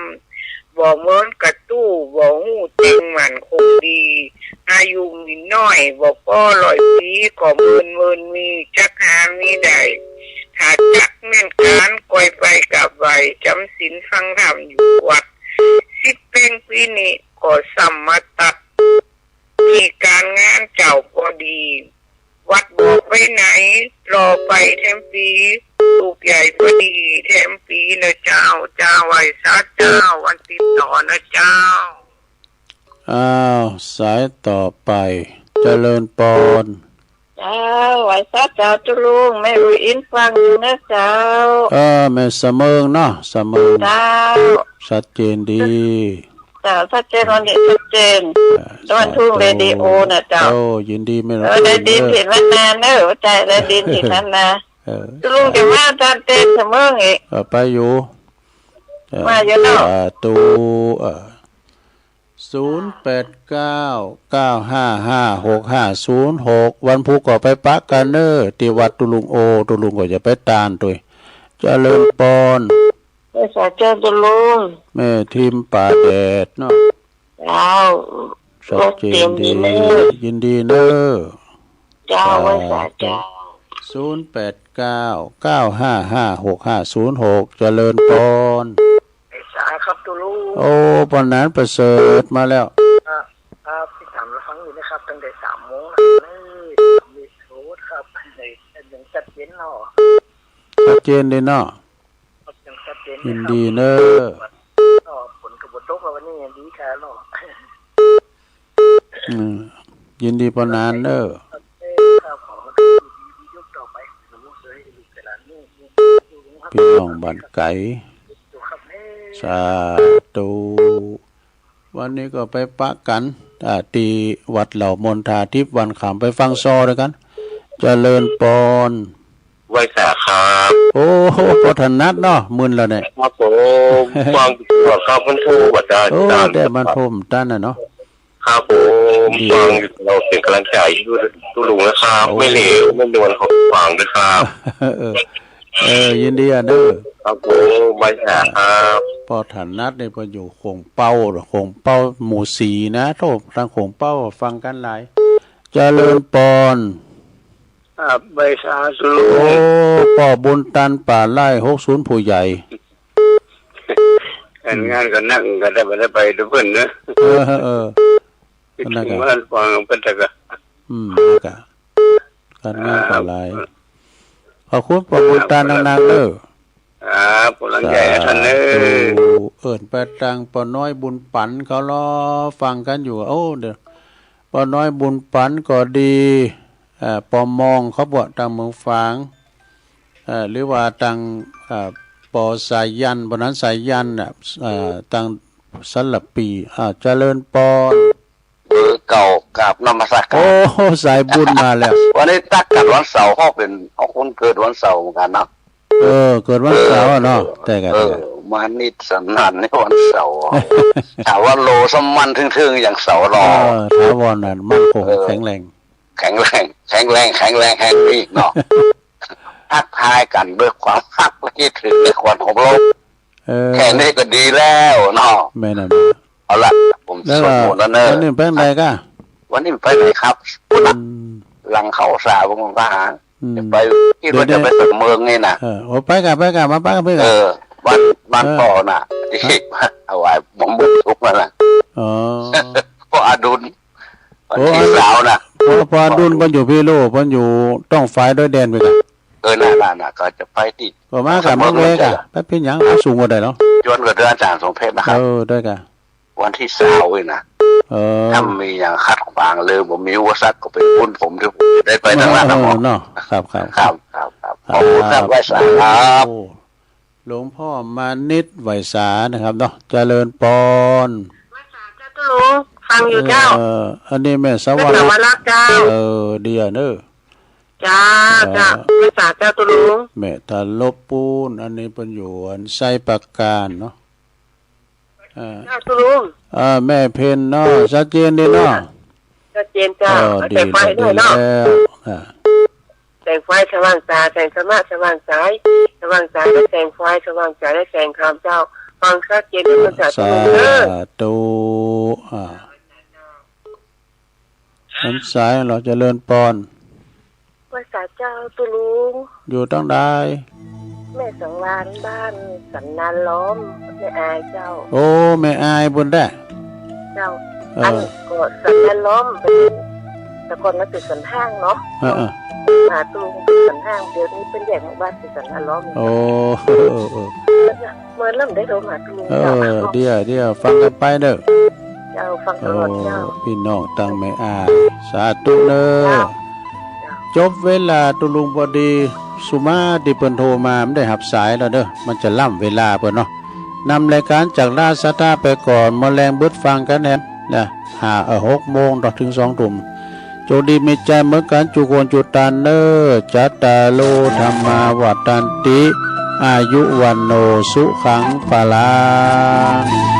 บ่เหมือนกระตู้บ่ฮู้จริงมันคงดีอายุมีน้อยบ่พอ100 ปีก็หมื่นมีจักหามีได้ถ้าจักแม่นการก่อยไปกับไว้จำศีลฟังธรรมอยู่วัด10 เป็นปีนี้ก็สัมมาตัดมีการงานเจ้าพอดีวัดบอกไปไหนรอไปแถมปีลูกใหญ่พอดีแถมปีนะเจ้าไหวสาเจ้าวันติดต่อนะเจ้าอ้าวสายต่อไปเจริญปนเจ้าไหวสาเจ้าจุลุงแม่รุยอินฟังอยู่นะเจ้าแม่เสมิงเนาะเสมิงเจ้าชัดเจนดีเจ้าชัดเจนวันนี้ชัดเจนตอนทุ่งเรดิโอนะเจ้ายินดีไม่รู้ได้ดินผิดมานานเนอะใจได้ดินผิดมานานจุลุงจะมาตอนเต้นเสมิงอีกไปอยู่มาอยู่เนาะตู0899555656วันพุธก็ไปปะกันเนอที่วัดตุลุงโอตุลุงก็จะไปตานตัวเจริญปนไปสาเจ้าตุลุงแม่ทิมป่าแดดเนาะเจ้าชัดเจนดียินดีเนอเจ้าไว้สาเจ้า0899555656เจริญปนสาครับตุลุงโอ้ปนนั้นประเสริฐมาแล้วพี่ถามเราฟังอยู่นะครับตั้งแต่3 โมงนะครับมีโค้ดครับในยังชัดเจนเนาะชัดเจนเลยเนาะยินดีเนอะผลกระบวนตกวันนี้ยังดีแค่เนาะยินดีปนานเนอะพี่น้องบ้านไก่สาธุวันนี้ก็ไปปะกันตีวัดเหล่ามนทาทิพย์วันขำไปฟังซอด้วยกันเจริญปนไหว้สาครับโอ้โหพอถนัดเนาะมึนแล้วเนี่ยครับผมฟังหัวข้าวมันทูวัดได้แต่มันพมตั้นน่ะเนาะครับผมฟังเราเป็นกำลังใจด้วยตุลุงนะครับไม่เลวไม่โดนเขาฟังด้วยครับยินดีอ่ะเด้อครับผมไหว้สาครับพอถนัดเนี่ยพออยู่โขงเป้าหมู่4นะโทษทางโขงเป้าฟังกันหลายเจริญปนใบสาสุลุโอ้ป่อบุญตันป่าไร่60ผู้ใหญ่งานก็นั่งก็ได้ไปดูเพิ่นเนอะนั่นก็มันฟังเป็นตะกะกะการงานก็หลายขอบคุณป่อบุญตันนางๆเด้อผู้หลังใหญ่ท่านเด้อไปตังป่อน้อยบุญปันเขารอฟังกันอยู่โอ้เด้อป่อน้อยบุญปันก็ดีปอมองเขาบอกทางเมืองฝางหรือว่าทางปอสายยันบนนั้นสายยันทางสัลปีเจริญปอนเก่ากับนมัสการโอ้สายบุญมาแล้ววันนี้ตักกันวันเสาร์เขาเป็นคนเกิดวันเสาร์เหมือนกันเนาะเกิดวันเสาร์เนาะแต่กันมานิดสันนันในวันเสาร์ถามว่าโลสมันทึ่งๆอย่างเสารอถาวรนั่นมั่นคงแข็งแรงแข็งแห่งนี้เนาะทักทายกันด้วยความรักและคิดถึงในความของโลกแค่นี้ก็ดีแล้วเนาะไม่นั่นเอาละผมสวดมนต์แล้วเนอะวันนี้ไปไหนกันวันนี้ไปไหนครับหลังเขาสาวงทหารจะไปที่ว่าจะไปถึงเมืองนี่นะไปกันมาไปกันเพื่อนบ้านพ่อน่ะที่เอาไว้ผมบุกทุกมาละพ่ออดุลที่สาวน่ะพอดุลมันอยู่พี่ลูกมันอยู่ต้องไฟด้วยแดนไปกันน่ะก็จะไปที่ก็มากับมึงเลยกันไปเป็นยังสูงกว่าใดเนาะย้อนกับเดือนอาจารย์สงเพชรนะครับด้วยกันวันที่สาวเลยนะถ้ามีอย่างคัดขวางเลยผมมีวัสักก็เป็นบุญผมที่ได้ไปทั้งนั้นนะเนาะครับขอบคุณครับไหว้สาครับหลวงพ่อมานิดไหว้สานะครับเนาะเจริญปนไหว้สาเจ้าตุลุงฟังอยู่เจ้าอันนี้แม่สวรรค์เจ้าเดียเนอจ้าไหว้สาเจ้าตุลุงแม่ตาลบปูนอันนี้เป็นอยู่อันไส้ปากการเนาะ เจ้าตุลุง แม่เพนเนาะชัดเจนดีเนาะ ชัดเจนเจ้า ดี แต่งไฟด้วย แล้ เนาะ ว แต่งไฟสว่างตาแต่งสมาสว่างสายสว่างสายและแต่งไฟสว่างใจและแต่งคำเจ้าฟังชัดเจนด้วยภาษา สา ตุลุงเด้อ ธุน้ำสายเราจะเลินปอน ภาษาเจ้าตุลุง อยู่ตั้งได้ แม่สังวานบ้านสันนานล้อมแม่อายเจ้า โอ้แม่อายบนได้ เจ้าอันก็สันนานล้อมเป็นแต่ก่อนมันเป็นสันห้างเนาะมาตุลุงเป็นสันห้างเดี๋ยวนี้เป็นแยกหมู่บ้านเป็นสันนานล้อม โอ้ เมื่อเริ่มได้โทรมาตุลุง เดี๋ยวฟังกันไปเด้อ เจ้าฟังตลอดเจ้า พี่น้องตั้งแม่อายสาธุเด้อจบเวลาตุลุงพอดีสุมาที่เปิ้นโทรมาไม่ได้หับสายแล้วเด้อมันจะล่ำเวลาเปิ้นเนาะนำรายการจากราชสตาไปก่อนมาแรงบึดฟังกันแน่นะ6 โมงถึง 2 ทุ่มโจดีมีใจเหมือนกันจุโกนจุตานเนอจัตตาโลธรรมาวัตันติอายุวันโนสุขังปะลัง